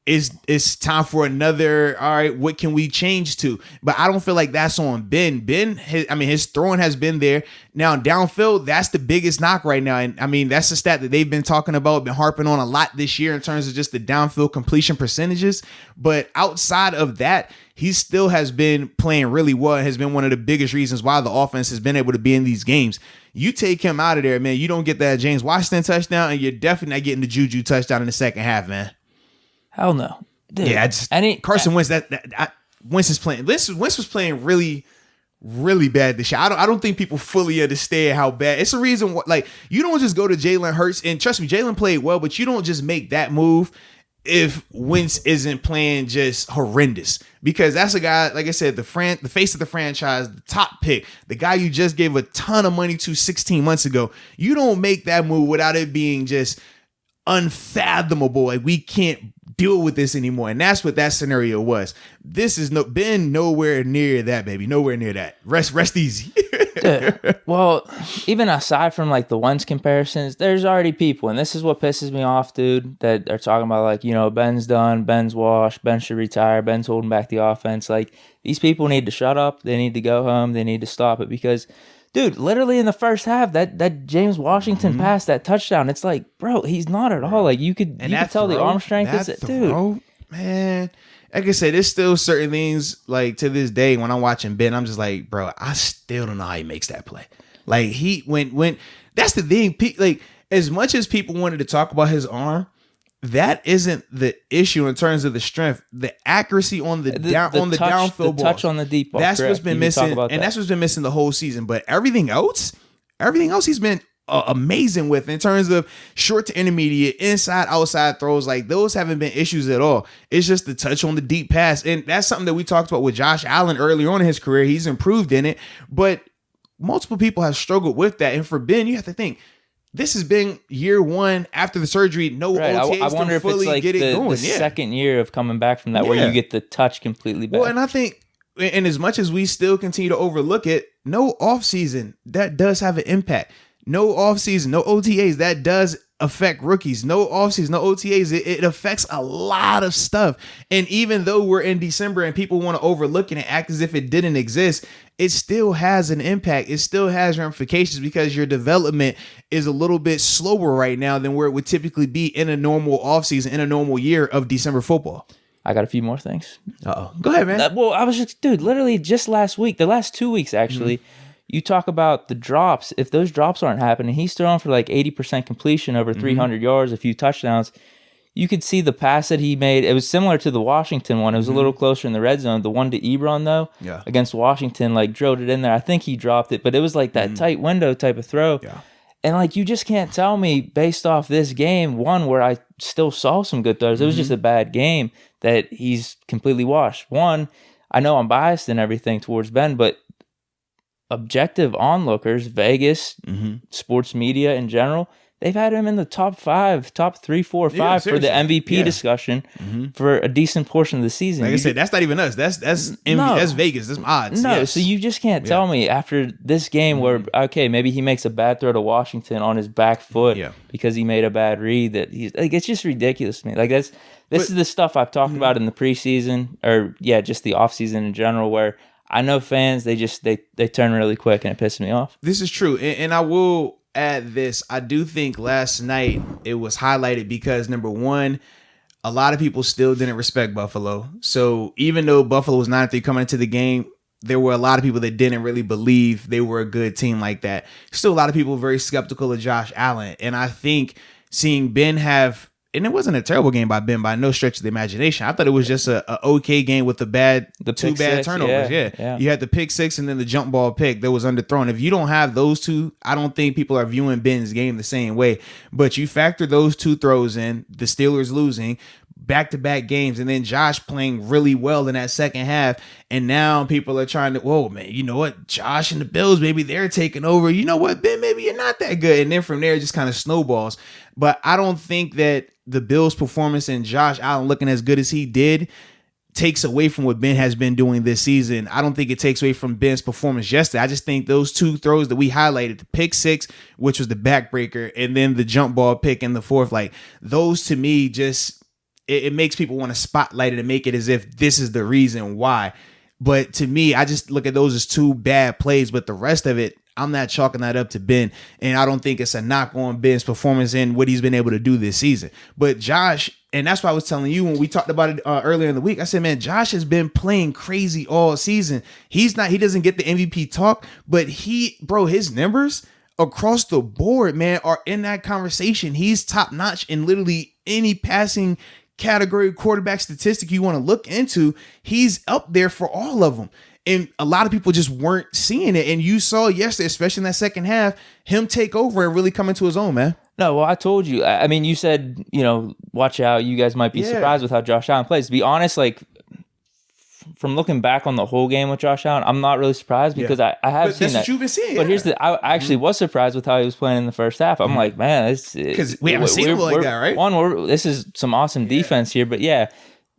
it's time for another. All right, what can we change to? But I don't feel like that's on Ben. His throwing has been there. Now downfield, that's the biggest knock right now, and I mean that's the stat that they've been talking about, been harping on a lot this year in terms of just the downfield completion percentages. But outside of that, he still has been playing really well and has been one of the biggest reasons why the offense has been able to be in these games. You take him out of there, man. You don't get that James Washington touchdown, and you're definitely not getting the Juju touchdown in the second half, man. Hell no. Dude, yeah, Carson Wentz. Wentz is playing. Wentz was playing really, really bad this year. I don't think people fully understand how bad. It's a reason why, like, you don't just go to Jalen Hurts, and trust me, Jalen played well, but you don't just make that move if Wentz isn't playing just horrendous, because that's a guy, like I said, the face of the franchise, the top pick, the guy you just gave a ton of money to 16 months ago. You don't make that move without it being just unfathomable. Like, we can't deal with this anymore. And that's what that scenario was. This is been nowhere near that, baby. Nowhere near that. Rest easy. Well, even aside from like the Wentz comparisons, there's already people, and this is what pisses me off, dude, that are talking about like, Ben's done, Ben's washed, Ben should retire, Ben's holding back the offense. Like, these people need to shut up. They need to go home. They need to stop it, because dude, literally in the first half, that James Washington pass, that touchdown, it's like, bro, he's not at all. Like, you could tell the arm strength is it, dude. Man, like I said, there's still certain things, like, to this day when I'm watching Ben, I'm just like, bro, I still don't know how he makes that play. Like, when that's the thing, like, as much as people wanted to talk about his arm, that isn't the issue in terms of the strength. The accuracy on the downfield ball, the touch on the deep ball. That's what's been missing, and that's what's been missing the whole season. But everything else he's been amazing with in terms of short to intermediate, inside, outside throws. Like, those haven't been issues at all. It's just the touch on the deep pass, and that's something that we talked about with Josh Allen earlier on in his career. He's improved in it, but multiple people have struggled with that. And for Ben, you have to think, this has been year one after the surgery. No OTAs I wonder to if fully it's like get it going. The second year of coming back from that, where you get the touch completely back. Well, and I think, and as much as we still continue to overlook it, no offseason, that does have an impact. No offseason, no OTAs, that does affect rookies. No offseason, no OTAs, it affects a lot of stuff. And even though we're in December and people want to overlook it and act as if it didn't exist, it still has an impact. It still has ramifications, because your development is a little bit slower right now than where it would typically be in a normal offseason, in a normal year of December football. I got a few more things. Uh-oh. Go ahead, man. Well, I was just, dude, literally just last week, the last 2 weeks, actually, you talk about the drops. If those drops aren't happening, he's throwing for like 80% completion, over 300 yards, a few touchdowns. You could see the pass that he made. It was similar to the Washington one. It was a little closer in the red zone. The one to Ebron, though, against Washington, like, drilled it in there. I think he dropped it, but it was like that tight window type of throw. Yeah. And, like, you just can't tell me based off this game, one, where I still saw some good throws, it was just a bad game, that he's completely washed. One, I know I'm biased and everything towards Ben, but objective onlookers, Vegas, sports media in general, they've had him in the top 3, 4, 5 for the MVP discussion for a decent portion of the season. Like I said, that's not even us. That's Vegas. That's odds. No, so you just can't tell me after this game where, okay, maybe he makes a bad throw to Washington on his back foot because he made a bad read, that he's like, it's just ridiculous to me. Like, this is the stuff I've talked about in the preseason, or just the offseason in general, where I know fans, they turn really quick, and it pisses me off. This is true. And I will add this. I do think last night it was highlighted because, number one, a lot of people still didn't respect Buffalo. So even though Buffalo was 9-3 coming into the game, there were a lot of people that didn't really believe they were a good team like that. Still a lot of people very skeptical of Josh Allen. And I think seeing Ben have, and it wasn't a terrible game by Ben by no stretch of the imagination. I thought it was just a okay game with two bad turnovers. Yeah. You had the pick six and then the jump ball pick that was underthrown. If you don't have those two, I don't think people are viewing Ben's game the same way. But you factor those two throws in, the Steelers losing, back-to-back games, and then Josh playing really well in that second half, and now people are trying to, whoa, man, you know what? Josh and the Bills, maybe they're taking over. You know what, Ben, maybe you're not that good. And then from there, it just kind of snowballs. But I don't think that the Bills' performance and Josh Allen looking as good as he did takes away from what Ben has been doing this season. I don't think it takes away from Ben's performance yesterday. I just think those two throws that we highlighted, the pick six, which was the backbreaker, and then the jump ball pick in the fourth, like, those to me just, it makes people want to spotlight it and make it as if this is the reason why. But to me, I just look at those as two bad plays, but the rest of it, I'm not chalking that up to Ben. And I don't think it's a knock on Ben's performance and what he's been able to do this season. But Josh, and that's why I was telling you when we talked about it earlier in the week, I said, man, Josh has been playing crazy all season. He doesn't get the MVP talk, but his numbers across the board, man, are in that conversation. He's top notch in literally any passing category quarterback statistic you want to look into. He's up there for all of them. And a lot of people just weren't seeing it. And you saw yesterday, especially in that second half, him take over and really come into his own, man. No, well, I told you. I mean, you said, watch out. You guys might be surprised with how Josh Allen plays. To be honest, like, from looking back on the whole game with Josh Allen, I'm not really surprised because I have seen that. That's what you've been seeing. But here's I actually was surprised with how he was playing in the first half. I'm like, man, because we haven't seen him like that, right? This is some awesome defense here. But yeah,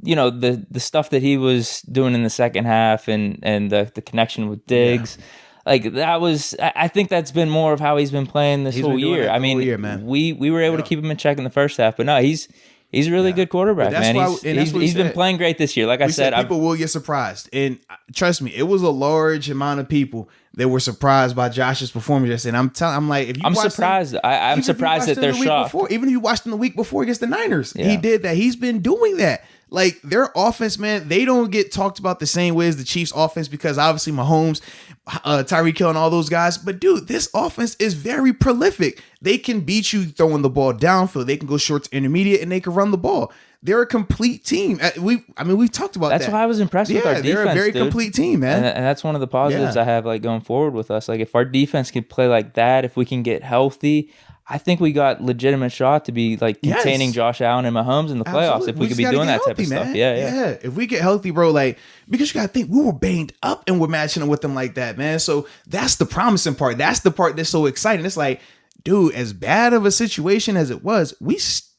the stuff that he was doing in the second half and the connection with Diggs. Yeah. Like that was, I think that's been more of how he's been playing this whole year. I mean, we were able to keep him in check in the first half, but no, he's a really good quarterback, man. He's been playing great this year. Like I said, people will get surprised, and trust me, it was a large amount of people that were surprised by Josh's performance. And I'm like, if you I'm surprised. I'm surprised that they're shocked. Even if you watched him the week before against the Niners, he did that. He's been doing that. Like their offense, man, they don't get talked about the same way as the Chiefs' offense because obviously Mahomes, Tyreek Hill, and all those guys. But dude, this offense is very prolific. They can beat you throwing the ball downfield. They can go short to intermediate, and they can run the ball. They're a complete team. We've talked about that. That's why I was impressed with our defense. They're a very complete team, man. And that's one of the positives I have like going forward with us. Like if our defense can play like that, if we can get healthy, I think we got legitimate shot to be like containing Josh Allen and Mahomes in the playoffs. Absolutely. If we could be doing that type of stuff. Yeah. If we get healthy, bro, like, because you got to think we were banged up and we're matching them with them like that, man. So that's the promising part. That's the part that's so exciting. It's like, dude, as bad of a situation as it was, we still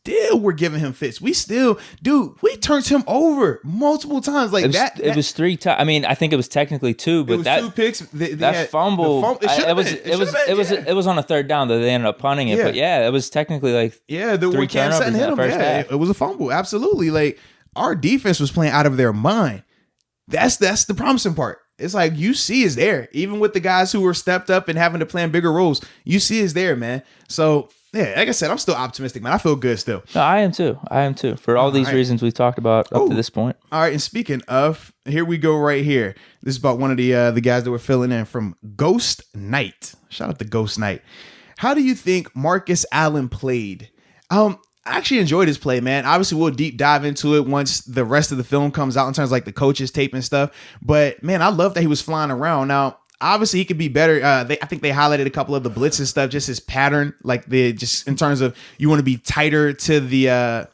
were giving him fits. We turned him over multiple times. Like it was 3 times. I mean, I think it was technically 2, but that 2 picks. That fumble. It was on a third down that they ended up punting it. But it was technically like 3 turnovers in that first half. It was a fumble. Absolutely. Like our defense was playing out of their mind. That's the promising part. It's like you see is there, even with the guys who were stepped up and having to play in bigger roles. You see is there, man. So. Yeah, like I said, I'm still optimistic, man. I feel good still. No, I am too. For all these reasons we've talked about up to this point. All right, and speaking of, here we go right here. This is about one of the guys that we're filling in from Ghost Knight. Shout out to Ghost Knight. How do you think Marcus Allen played? I actually enjoyed his play, man. Obviously, we'll deep dive into it once the rest of the film comes out in terms of like the coaches tape and stuff. But man, I love that he was flying around. Now, obviously, he could be better. I think they highlighted a couple of the blitz and stuff, just his pattern, like just in terms of you want to be tighter to the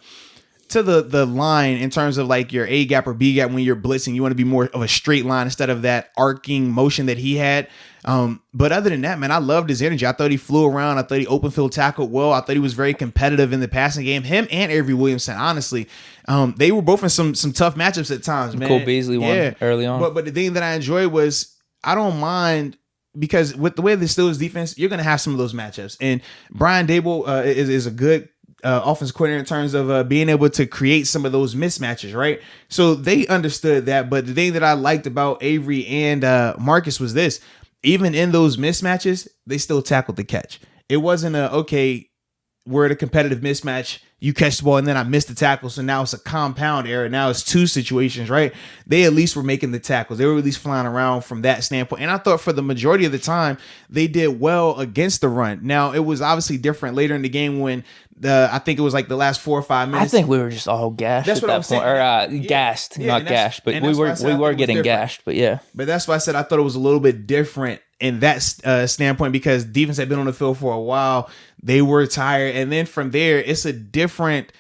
line in terms of like your A gap or B gap when you're blitzing. You want to be more of a straight line instead of that arcing motion that he had. But other than that, man, I loved his energy. I thought he flew around. I thought he open field tackled well. I thought he was very competitive in the passing game. Him and Avery Williamson, honestly, they were both in some tough matchups at times, man. Cole Beasley won early on. But the thing that I enjoyed was, I don't mind because with the way the Steelers defense, you're going to have some of those matchups. And Brian Dable is a good offensive coordinator in terms of being able to create some of those mismatches, right? So they understood that. But the thing that I liked about Avery and Marcus was this. Even in those mismatches, they still tackled the catch. It wasn't we're at a competitive mismatch. You catch the ball and then I missed the tackle. So now it's a compound error. Now it's 2 situations, right? They at least were making the tackles. They were at least flying around from that standpoint. And I thought for the majority of the time, they did well against the run. Now, it was obviously different later in the game when I think it was like the last 4 or 5 minutes. I think we were just all gashed. That's what I was saying. Or gassed, not gashed. But we were getting gashed. But yeah. But that's why I said I thought it was a little bit different in that standpoint because defense had been on the field for a while. They were tired. And then from there, it's different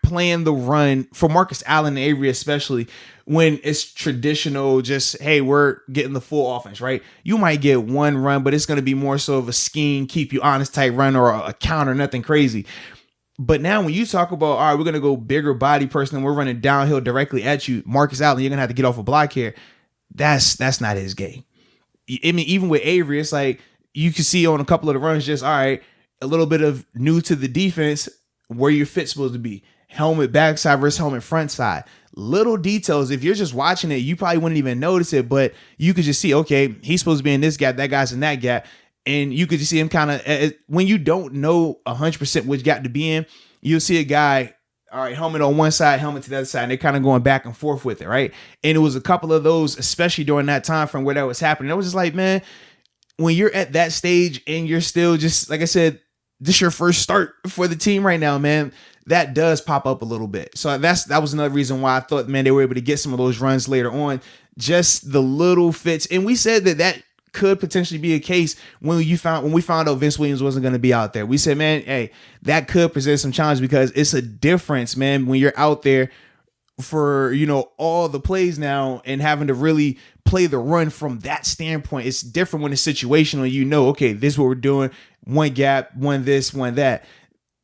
playing the run for Marcus Allen and Avery, especially when it's traditional, just, hey, we're getting the full offense, right? You might get one run, but it's going to be more so of a scheme, keep you honest type run or a counter, nothing crazy. But now when you talk about, all right, we're going to go bigger body person and we're running downhill directly at you, Marcus Allen, you're going to have to get off a block here. That's not his game. I mean, even with Avery, it's like you can see on a couple of the runs, just, all right, a little bit of new to the defense, where your fit's supposed to be. helmet backside versus helmet front side. Little details. If you're just watching it, you probably wouldn't even notice it, but you could just see, okay, he's supposed to be in this gap, that guy's in that gap. And you could just see him kind of, when you don't know 100% which gap to be in, you'll see a guy, all right, helmet on one side, helmet to the other side, and they're kind of going back and forth with it, right? And it was a couple of those, especially during that time frame where that was happening. It was just like, man, when you're at that stage and you're still just, like I said, this your first start for the team right now, man, that does pop up a little bit. So that was another reason why I thought, man, they were able to get some of those runs later on, just the little fits. And we said that could potentially be a case when we found out Vince Williams wasn't going to be out there. We said, man, hey, that could present some challenge because it's a difference, man, when you're out there for, all the plays now and having to really play the run from that standpoint. It's different when it's situational. Okay, this is what we're doing. One gap, one this, one that.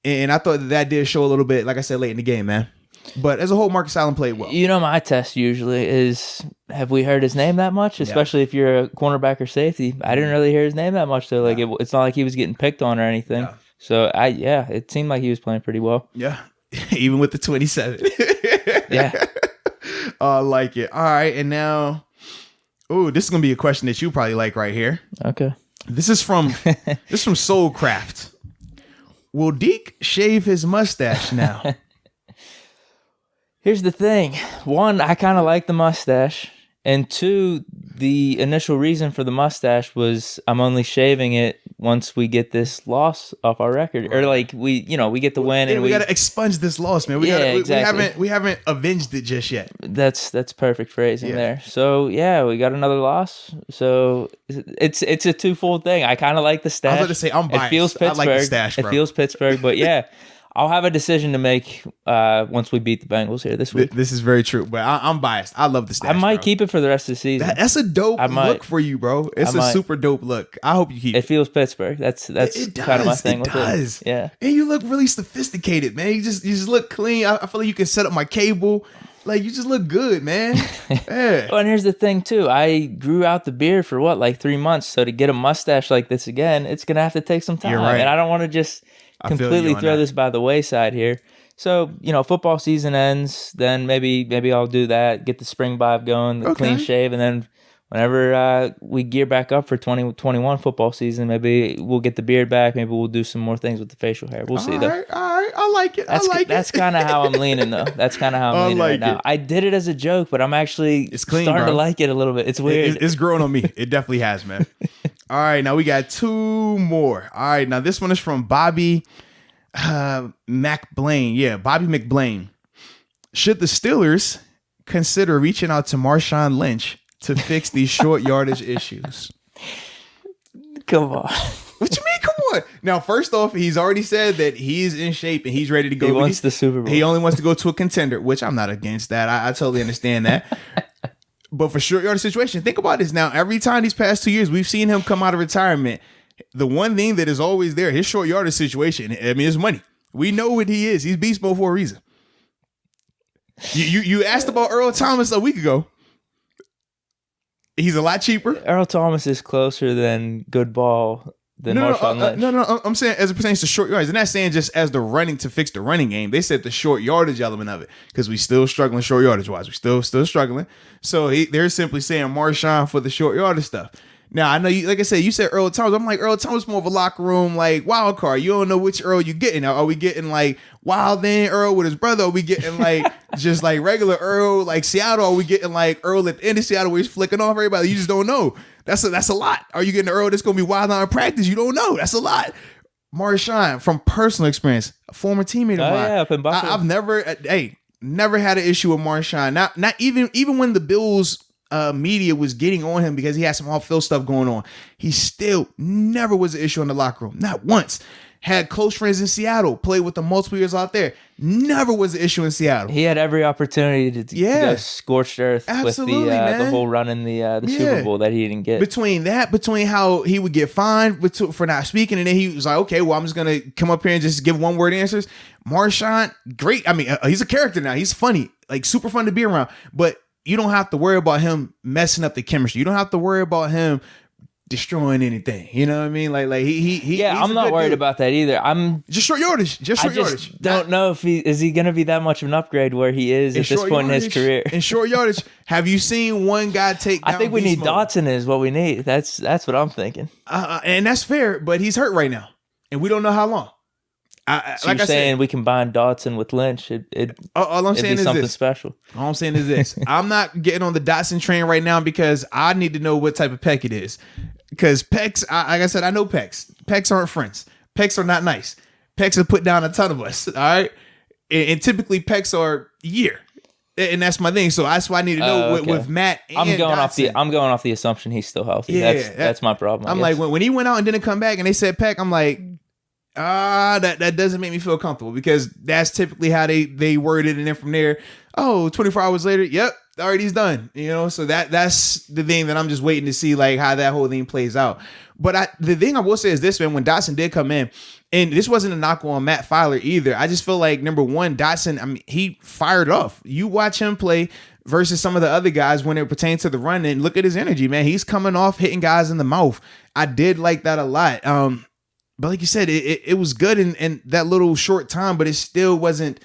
And I thought that did show a little bit, like I said, late in the game, man. But as a whole, Marcus Allen played well. My test usually is, have we heard his name that much? Especially if you're a cornerback or safety. I didn't really hear his name that much, so it's not like he was getting picked on or anything. Yeah. So it seemed like he was playing pretty well. Yeah, even with the 27. Yeah, I like it. All right, and now, this is gonna be a question that you probably like right here. Okay, this is from Soulcraft. Will Deke shave his mustache now? Here's the thing. One, I kind of like the mustache. And two, the initial reason for the mustache was I'm only shaving it once we get this loss off our record. Right. Or like we get the win and we got to expunge this loss, man. Exactly. We haven't avenged it just yet. That's perfect phrasing there. So we got another loss. So it's a twofold thing. I kind of like the stash. I was going to say I'm biased. It feels Pittsburgh. I like the stash, bro. It feels Pittsburgh, but yeah. I'll have a decision to make once we beat the Bengals here this week. This is very true, but I'm biased. I love the stash. I might keep it for the rest of the season. That's a dope look for you, bro. It's a super dope look. I hope you keep it. It feels Pittsburgh. That's kind of my thing with it. Yeah. And you look really sophisticated, man. You just look clean. I feel like you can set up my cable. Like, you just look good, man. Yeah. Well, and here's the thing, too. I grew out the beard for 3 months. So to get a mustache like this again, it's going to have to take some time. You're right. And I don't want to just completely throw this by the wayside here. So, football season ends, then maybe I'll do that, get the spring vibe going, the clean shave, and then whenever we gear back up for 2021 football season, maybe we'll get the beard back, maybe we'll do some more things with the facial hair. We'll see, though. All right, I like it. That's kind of how I'm leaning, though. That's kind of how I'm leaning right now. I did it as a joke, but I'm actually starting to like it a little bit. It's weird. It's growing on me. It definitely has, man. All right, now we got two more. All right, now this one is from Bobby McBlain. Yeah, Bobby McBlain. Should the Steelers consider reaching out to Marshawn Lynch to fix these short yardage issues? Come on. What you mean, come on? Now, first off, he's already said that he's in shape and he's ready to go. He wants the Super Bowl. He only wants to go to a contender, which I'm not against that. I totally understand that. But for short yardage situation, think about this. Now, every time these past 2 years, we've seen him come out of retirement. The one thing that is always there, his short yardage situation, is money. We know what he is. He's beast mode for a reason. You asked about Earl Thomas a week ago. He's a lot cheaper. Earl Thomas is closer than good ball than Marshawn Lynch. No. I'm saying as it pertains to short yardage. They're not saying just as the running to fix the running game. They said the short yardage element of it because we still struggling short yardage wise. We still struggling. So they're simply saying Marshawn for the short yardage stuff. Now, I know you, like I said, you said Earl Thomas. I'm like, Earl Thomas more of a locker room, like, wild card. You don't know which Earl you're getting. Now, are we getting, like, Wild Then Earl with his brother? Are we getting, like, just, like, regular Earl, like, Seattle? Are we getting, like, Earl at the end of Seattle where he's flicking off everybody? You just don't know. That's a lot. Are you getting Earl that's going to be wild on practice? You don't know. That's a lot. Marshawn, from personal experience, a former teammate of mine. Yeah, up in Buffalo. I've never had an issue with Marshawn. Not even when the Bills media was getting on him because he had some off-field stuff going on. He still never was an issue in the locker room. Not once. Had close friends in Seattle. Played with them multiple years out there. Never was an issue in Seattle. He had every opportunity to go scorched earth. Absolutely, with the whole run in the Super Bowl that he didn't get. Between how he would get fined for not speaking, and then he was like, okay, well, I'm just going to come up here and just give one-word answers. Marshawn, great. I mean, he's a character now. He's funny. Like, super fun to be around. But you don't have to worry about him messing up the chemistry. You don't have to worry about him destroying anything. You know what I mean? Like he. Yeah, I'm not worried about that either. I'm just short yardage. Don't know if is he going to be that much of an upgrade where he is at this point in his career. In short yardage, have you seen one guy take down I think we need Dotson is what we need. That's what I'm thinking. And that's fair, but he's hurt right now, and we don't know how long. So like you're saying we combine Dotson with Lynch. All I'm saying is something this. Special. All I'm saying is this. I'm not getting on the Dotson train right now because I need to know what type of Peck it is. Because Pecks, like I said, I know Pecks. Pecks aren't friends. Pecks are not nice. Pecks have put down a ton of us. All right, and typically Pecks are year, and that's my thing. So that's why I need to know with Matt. And I'm going Dotson. I'm going off the assumption he's still healthy. Yeah, that's my problem. I'm like when he went out and didn't come back, and they said Peck, I'm like. That doesn't make me feel comfortable because that's typically how they word it. And then from there, 24 hours later, yep, already he's done. You know, so that's the thing that I'm just waiting to see like how that whole thing plays out. But the thing I will say is this, man, when Dotson did come in, and this wasn't a knock on Matt Filer either. I just feel like number one, Dotson, I mean, he fired off. You watch him play versus some of the other guys when it pertains to the run and look at his energy, man. He's coming off hitting guys in the mouth. I did like that a lot. But like you said, it was good in that little short time, but it still wasn't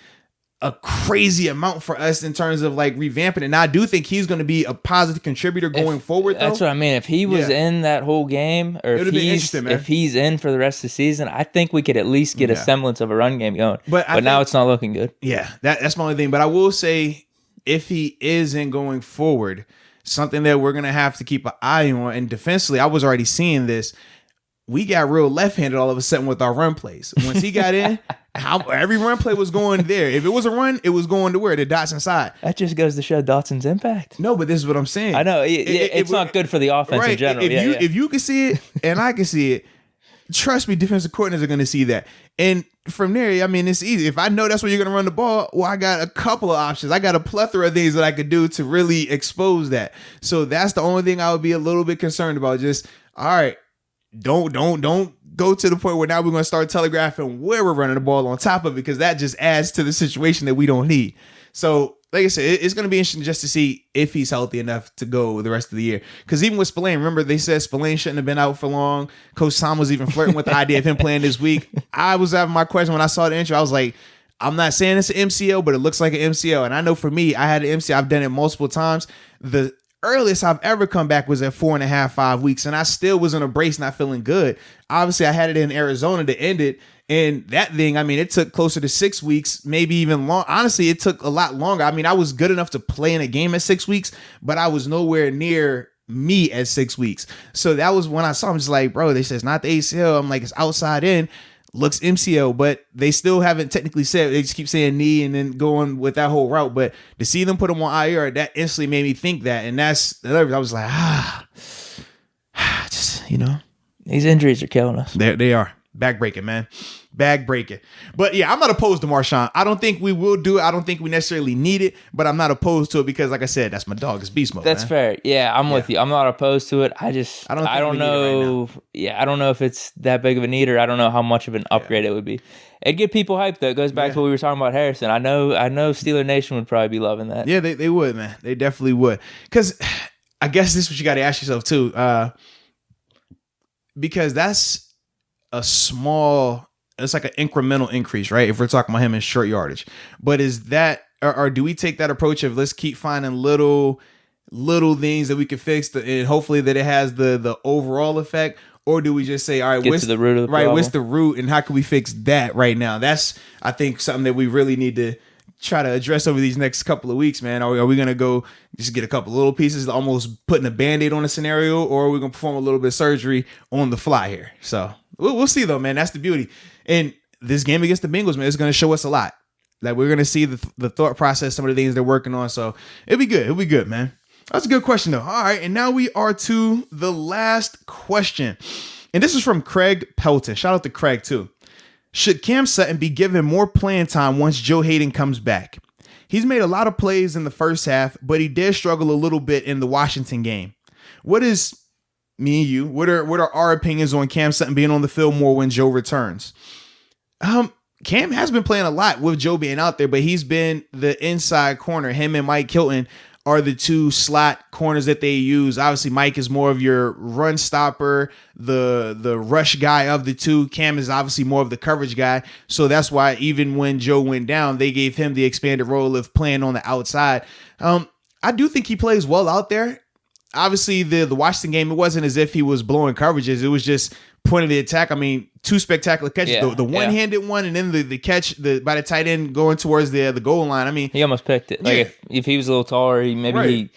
a crazy amount for us in terms of like revamping it. And I do think he's going to be a positive contributor going forward, though. That's what I mean. If he was in that whole game, or if he's in for the rest of the season, I think we could at least get a semblance of a run game going. But now it's not looking good. Yeah, that's my only thing. But I will say, if he is in going forward, something that we're going to have to keep an eye on. And defensively, I was already seeing this. We got real left-handed all of a sudden with our run plays. Once he got in, every run play was going there. If it was a run, it was going to where? The Dotson side. That just goes to show Dotson's impact. No, but this is what I'm saying. I know. It's not good for the offense in general. If you can see it and I can see it, trust me, defensive coordinators are going to see that. And from there, I mean, it's easy. If I know that's where you're going to run the ball, well, I got a couple of options. I got a plethora of things that I could do to really expose that. So that's the only thing I would be a little bit concerned about. Just, all right, don't go to the point where now we're going to start telegraphing where we're running the ball on top of it, because that just adds to the situation that we don't need. So, like I said, it's going to be interesting just to see if he's healthy enough to go the rest of the year. Because even with Spillane, remember they said Spillane shouldn't have been out for long. Coach Tom was even flirting with the idea of him playing this week. I was having my question when I saw the intro. I was like, I'm not saying it's an MCL, but it looks like an MCL. And I know for me, I had an MCL. I've done it multiple times. The earliest I've ever come back was at 4.5, 5 weeks, and I still was in a brace, not feeling good. Obviously, I had it in Arizona to end it, and that thing, I mean, it took closer to 6 weeks, maybe even long. Honestly, it took a lot longer. I mean, I was good enough to play in a game at 6 weeks, but I was nowhere near me at 6 weeks. So that was when I saw him, just like, bro, they said it's not the ACL. I'm like, it's outside in. Looks MCL, but they still haven't technically said. They just keep saying knee and then going with that whole route. But to see them put him on IR, that instantly made me think that. And that's, I was like, just, these injuries are killing us. They are. Backbreaking, man. Backbreaking. But yeah, I'm not opposed to Marshawn. I don't think we will do it. I don't think we necessarily need it, but I'm not opposed to it because, like I said, that's my dog. It's beast mode. That's fair. Yeah, I'm with you. I'm not opposed to it. I don't know. Right, yeah, I don't know if it's that big of a need, or I don't know how much of an upgrade it would be. It'd get people hyped though. It goes back to what we were talking about Harrison. I know Steeler Nation would probably be loving that. Yeah, they would, man. They definitely would. Because I guess this is what you got to ask yourself too. Because that's it's like an incremental increase, right? If we're talking about him in short yardage. But is that, or do we take that approach of let's keep finding little things that we can fix and hopefully that it has the overall effect? Or do we just say, all right, what's the root of the problem? What's the root and how can we fix that right now? That's, I think, something that we really need to try to address over these next couple of weeks, man. Are we going to go just get a couple little pieces, almost putting a Band-Aid on a scenario, or are we going to perform a little bit of surgery on the fly here? So we'll see though, man. That's the beauty. And this game against the Bengals, man, is going to show us a lot. Like, we're going to see the thought process, some of the things they're working on. So it'll be good. It'll be good, man. That's a good question though. All right. And now we are to the last question. And this is from Craig Pelton. Shout out to Craig too. Should Cam Sutton be given more playing time once Joe Hayden comes back? He's made a lot of plays in the first half, but he did struggle a little bit in the Washington game. What is, me and you, what are our opinions on Cam Sutton being on the field more when Joe returns? Cam has been playing a lot with Joe being out there, but he's been the inside corner. Him and Mike Hilton are the two slot corners that they use. Obviously, Mike is more of your run stopper, the rush guy of the two. Cam is obviously more of the coverage guy. So that's why even when Joe went down, they gave him the expanded role of playing on the outside. I do think he plays well out there. Obviously, the Washington game, it wasn't as if he was blowing coverages. It was just point of the attack. I mean, two spectacular catches. Yeah, the one-handed one, and then the catch by the tight end going towards the goal line. I mean, he almost picked it. Like if he was a little taller, he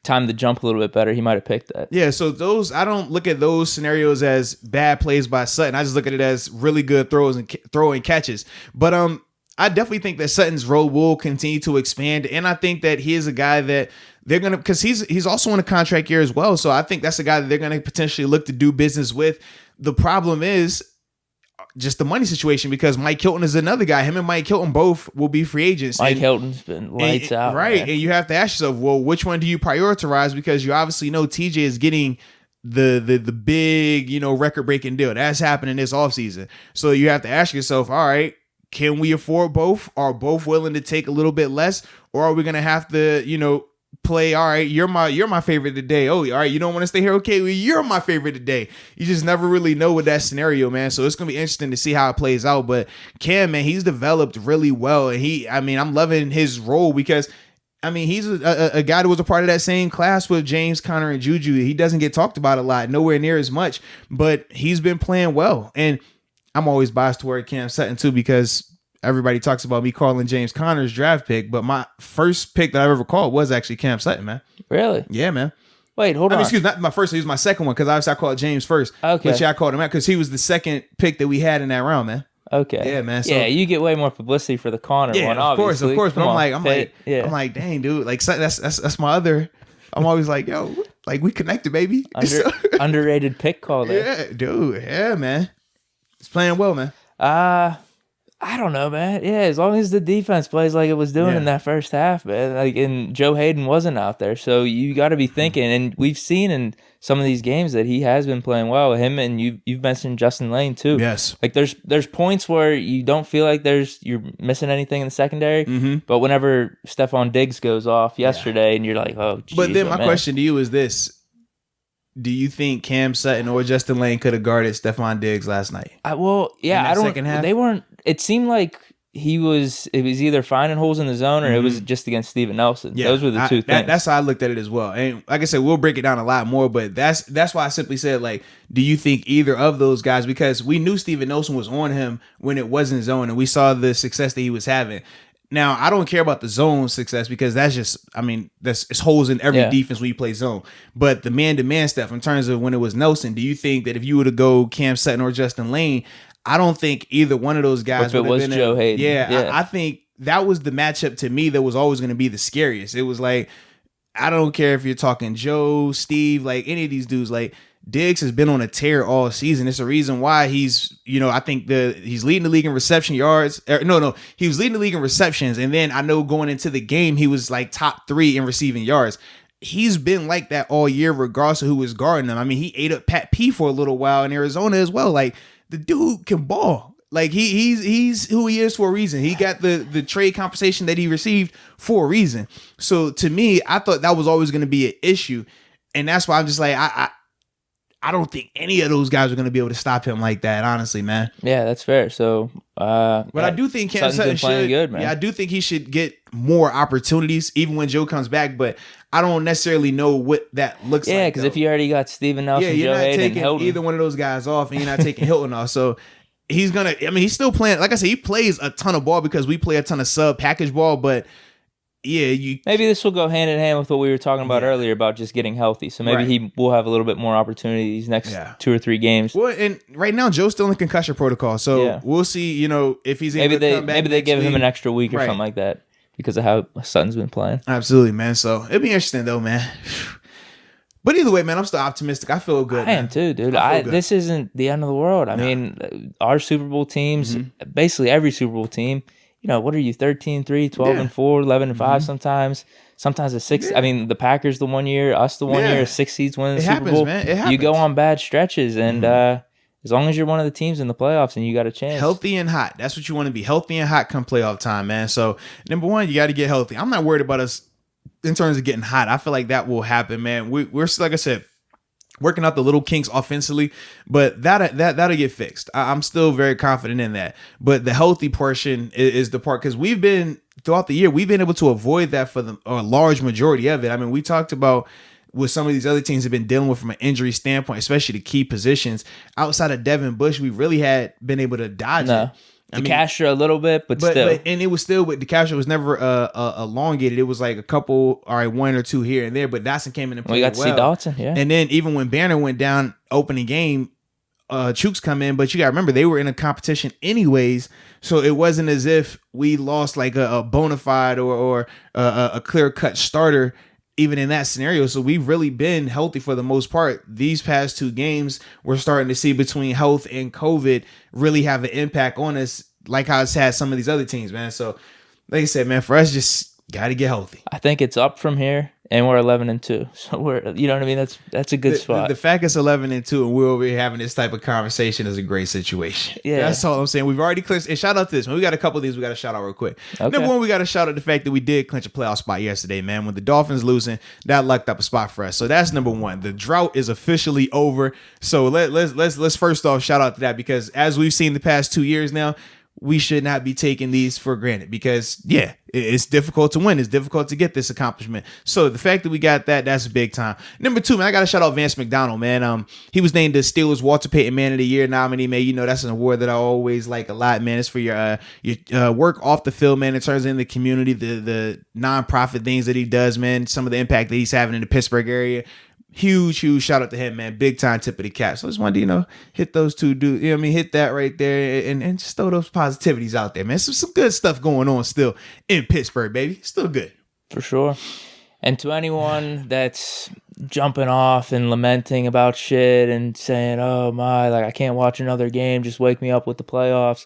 timed the jump a little bit better. He might have picked that. Yeah, so I don't look at those scenarios as bad plays by Sutton. I just look at it as really good throws and throwing catches. But I definitely think that Sutton's role will continue to expand, and I think that he is a guy that they're gonna, because he's also in a contract year as well. So I think that's a guy that they're gonna potentially look to do business with. The problem is just the money situation, because Mike Hilton is another guy. Him and Mike Hilton both will be free agents. Mike Hilton's been lights out, right? Man. And you have to ask yourself, well, which one do you prioritize? Because you obviously know TJ is getting the big, record breaking deal that's happening this offseason. So you have to ask yourself, all right, can we afford both? Are both willing to take a little bit less, or are we gonna have to, play, all right, you're my favorite today. Oh, all right, you don't want to stay here? Okay, well, you're my favorite today. You just never really know with that scenario, man. So it's gonna be interesting to see how it plays out. But Cam, man, he's developed really well, and I'm loving his role, because he's a guy that was a part of that same class with James, Conner, and Juju. He doesn't get talked about a lot, nowhere near as much, but he's been playing well. And I'm always biased toward Cam Sutton too, because everybody talks about me calling James Conner's draft pick, but my first pick that I've ever called was actually Cam Sutton, man. Really? Yeah, man. Wait, hold on. Excuse me, not my first. He was my second one, because obviously I called James first. Okay. But yeah, I called him out because he was the second pick that we had in that round, man. Okay. Yeah, man. So, yeah, you get way more publicity for the Conner one, obviously. Of course. But I'm Yeah. like, dang, dude. Like, that's my other. I'm always like, yo, like, we connected, baby. Underrated pick call there. Yeah, dude. Yeah, man. It's playing well, man. I don't know, man. Yeah, as long as the defense plays like it was doing in that first half, man. Like, and Joe Hayden wasn't out there, so you got to be thinking. And we've seen in some of these games that he has been playing well. Him, and you've mentioned Justin Lane too. Yes. Like there's points where you don't feel like you're missing anything in the secondary, but whenever Stephon Diggs goes off yesterday, and you're like, oh, geez, but then my question to you is this: do you think Cam Sutton or Justin Lane could have guarded Stephon Diggs last night? I don't. Second half? They weren't. It seemed like it was either finding holes in the zone, or it was just against Steven Nelson. Yeah, those were the two things. That's how I looked at it as well. And like I said, we'll break it down a lot more, but that's why I simply said, like, do you think either of those guys? Because we knew Steven Nelson was on him when it wasn't zone, and we saw the success that he was having. Now, I don't care about the zone success, because that's just, it's holes in every defense when you play zone. But the man-to-man stuff, in terms of when it was Nelson, do you think that if you were to go Cam Sutton or Justin Lane, I don't think either one of those guys would have been Joe Hayden. Yeah. I think that was the matchup to me that was always going to be the scariest. It was like, I don't care if you're talking Joe, Steve, like any of these dudes, like Diggs has been on a tear all season. It's a reason why he's, I think he's leading the league in reception yards. He was leading the league in receptions. And then I know going into the game, he was like top 3 in receiving yards. He's been like that all year, regardless of who was guarding him. He ate up Pat P for a little while in Arizona as well. Like, the dude can ball. Like, he's who he is for a reason. He got the trade compensation that he received for a reason. So to me, I thought that was always going to be an issue. And that's why I'm just like, I don't think any of those guys are going to be able to stop him like that, honestly, man. Yeah, that's fair. So, but I do think Cam Sutton should. Good, man. Yeah, I do think he should get more opportunities, even when Joe comes back. But I don't necessarily know what that looks like. Yeah, because if you already got Steven Nelson, you're Joe not Hayden, taking Hilton. either one of those guys off, and you're not taking Hilton off. So he's gonna. He's still playing. Like I said, he plays a ton of ball because we play a ton of sub package ball, but. Yeah, maybe this will go hand in hand with what we were talking about earlier about just getting healthy. So maybe he will have a little bit more opportunity these next 2 or 3 games. Well, and right now Joe's still in concussion protocol, so we'll see. If he's able to come back. Maybe they give him an extra week or something like that because of how Sutton's been playing. Absolutely, man. So it'll be interesting though, man. But either way, man, I'm still optimistic. I feel good. I am too, dude. This isn't the end of the world. I mean, our Super Bowl teams, basically every Super Bowl team. What are you, 13-3, 12-4, 11-5 sometimes? Sometimes a 6. I mean, the Packers the one year, us the one year, 6 seeds win the Super Bowl. Man. It happens. You go on bad stretches, and as long as you're one of the teams in the playoffs and you got a chance. Healthy and hot. That's what you want to be. Healthy and hot come playoff time, man. So, number one, you got to get healthy. I'm not worried about us in terms of getting hot. I feel like that will happen, man. We're like I said, working out the little kinks offensively, but that'll get fixed. I'm still very confident in that. But the healthy portion is the part, because we've been throughout the year, we've been able to avoid that for a large majority of it. I mean, we talked about what some of these other teams have been dealing with from an injury standpoint, especially the key positions. Outside of Devin Bush, we really had been able to dodge it. DeCastro a little bit, but still. And it was still, but DeCastro was never elongated. It was like a couple, all right, one or two here and there, but Dotson came in and played well. We got to see Dotson, yeah. And then even when Banner went down opening game, Chooks come in, but you got to remember, they were in a competition anyways, so it wasn't as if we lost like a bona fide or a clear-cut starter even in that scenario. So we've really been healthy for the most part. These past 2 games, we're starting to see between health and COVID really have an impact on us, like how it's had some of these other teams, man. So like I said, man, for us, just got to get healthy. I think it's up from here, and we're 11-2. So we're, you know what I mean? That's a good spot. The fact it's 11-2 and we're over here having this type of conversation is a great situation. Yeah, that's all I'm saying. We've already clinched. And shout out to this, man. We got a couple of these we got to shout out real quick. Okay. Number one, we got to shout out the fact that we did clinch a playoff spot yesterday, man. When the Dolphins losing, that lucked up a spot for us. So that's number one. The drought is officially over. So let's first off shout out to that, because as we've seen the past 2 years now, we should not be taking these for granted, because it's difficult to win. It's difficult to get this accomplishment. So the fact that we got that, that's big time. Number two, man, I got to shout out Vance McDonald, man. He was named the Steelers Walter Payton Man of the Year nominee, man. You know, that's an award that I always like a lot, man. It's for your work off the field, man, in terms of in the community, the nonprofit things that he does, man. Some of the impact that he's having in the Pittsburgh area. Huge shout out to him, man. Big time tip of the cap. So I just wanted to, hit those two dudes. You know what I mean? Hit that right there and just throw those positivities out there, man. Some good stuff going on still in Pittsburgh, baby. Still good. For sure. And to anyone that's jumping off and lamenting about shit and saying, oh my, like I can't watch another game, just wake me up with the playoffs.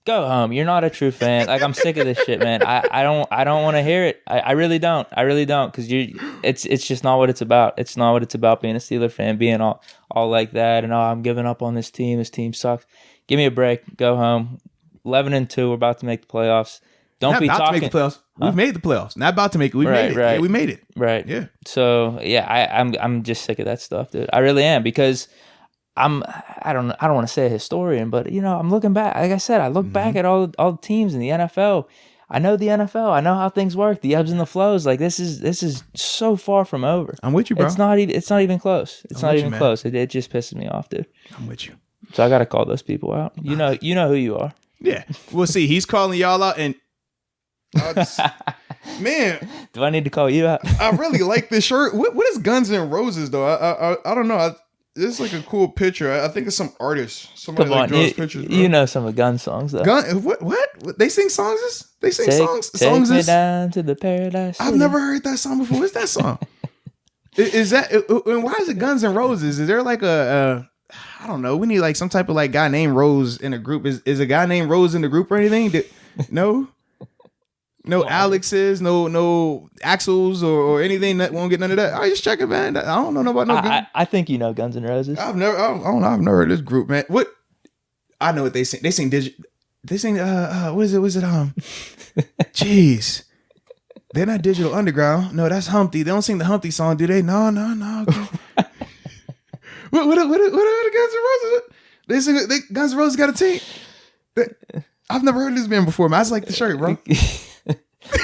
Go home. You're not a true fan. Like, I'm sick of this shit, man. I don't want to hear it. I really don't. Because it's just not what it's about. It's not what it's about being a Steeler fan, being all like that, and I'm giving up on this team. This team sucks. Give me a break. Go home. 11-2. We're about to make the playoffs. Don't not be about talking. To make the playoffs. We've made the playoffs. Not about to make it. We made it. Right. Yeah, we made it. Right. Yeah. So I'm just sick of that stuff, dude. I really am, because I don't want to say a historian, but I'm looking back. Like I said, I look back at all the teams in the NFL. I know the NFL. I know how things work, the ebbs and the flows. Like this is so far from over. I'm with you, bro. It's not even close. It's not even close. It just pisses me off, dude. I'm with you. So I got to call those people out. You know who you are. Yeah. We'll see. He's calling y'all out, and man, do I need to call you out? I really like this shirt. What is Guns N' Roses though? I don't know. This is like a cool picture. I think it's some artist. Somebody draws pictures. Bro. You know some of Gun songs though. What? They sing songs? They sing songs? Take me down to the paradise. I've never heard that song before. What's that song? Is that? And why is it Guns N' Roses? Is there like a I don't know. We need like some type of like guy named Rose in a group. Is a guy named Rose in the group or anything? No. No Alexes, no Axels or anything that won't get none of that. I just check it, man. I don't know about no. I think you know Guns N' Roses. I don't know. I've never heard this group, man. What? I know what they sing. They sing They sing. What is it? Jeez. They're not Digital Underground. No, that's Humpty. They don't sing the Humpty song, do they? No. What are Guns N' Roses? They sing. Guns N' Roses got a team. I've never heard this band before, man. I just like the shirt, bro.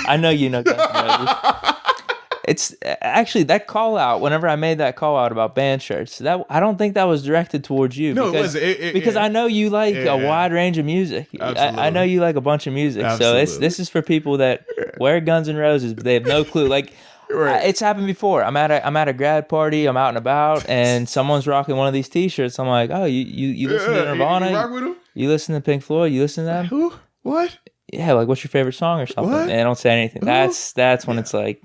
I know you know Guns N' Roses. It's actually that call out. Whenever I made that call out about band shirts, that I don't think that was directed towards you. No, because, it wasn't. Because I know you like a wide range of music. I know you like a bunch of music. Absolutely. So this is for people that wear Guns N' Roses, but they have no clue. Like it's happened before. I'm at a grad party. I'm out and about, and someone's rocking one of these T-shirts. I'm like, oh, you listen to Nirvana? You rock with them? You listen to Pink Floyd? You listen to them? Who? What? Yeah, like what's your favorite song or something? And they don't say anything. Who? That's when it's like,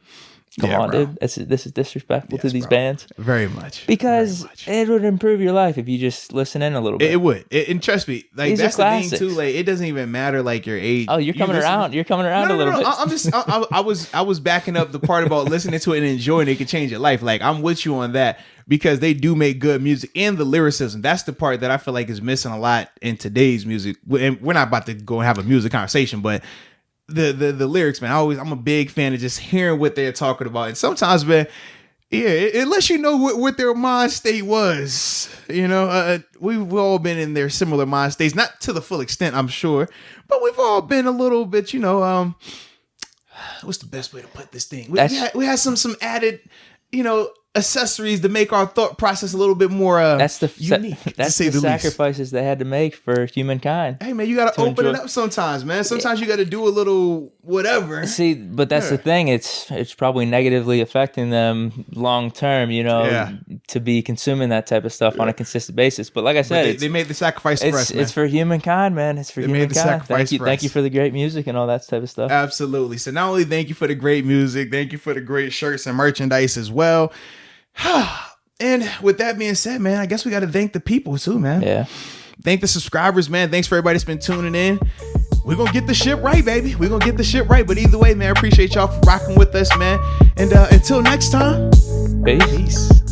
come on, bro. Dude. This is disrespectful to these bands. Very much. Because it would improve your life if you just listen in a little bit. It would. And trust me, like these that's are classics. The thing too. Like it doesn't even matter like your age. Oh, you're coming around. You're coming around a little bit. I'm just. I was backing up the part about listening to it and enjoying it can change your life. Like I'm with you on that because they do make good music and the lyricism. That's the part that I feel like is missing a lot in today's music. And we're not about to go and have a music conversation, but the lyrics, man. I'm a big fan of just hearing what they're talking about. And sometimes, man, yeah, it lets you know what their mind state was. We've all been in their similar mind states, not to the full extent, I'm sure, but we've all been a little bit, what's the best way to put this thing? We had some added, accessories to make our thought process a little bit more unique. That's the sacrifices they had to make for humankind. Hey man, you gotta open it up sometimes, man. Sometimes you gotta do a little whatever. See, but that's the thing. It's probably negatively affecting them long term, to be consuming that type of stuff on a consistent basis. But like I said, they made the sacrifice for us, man. It's for humankind, man. It's for humankind. Thank you for the great music and all that type of stuff. Absolutely. So not only thank you for the great music, thank you for the great shirts and merchandise as well. And with that being said, man, I guess we got to thank the people too, man. Yeah. Thank the subscribers, man. Thanks for everybody that's been tuning in. We're going to get the shit right, baby. We're going to get the shit right. But either way, man, I appreciate y'all for rocking with us, man. And until next time, peace.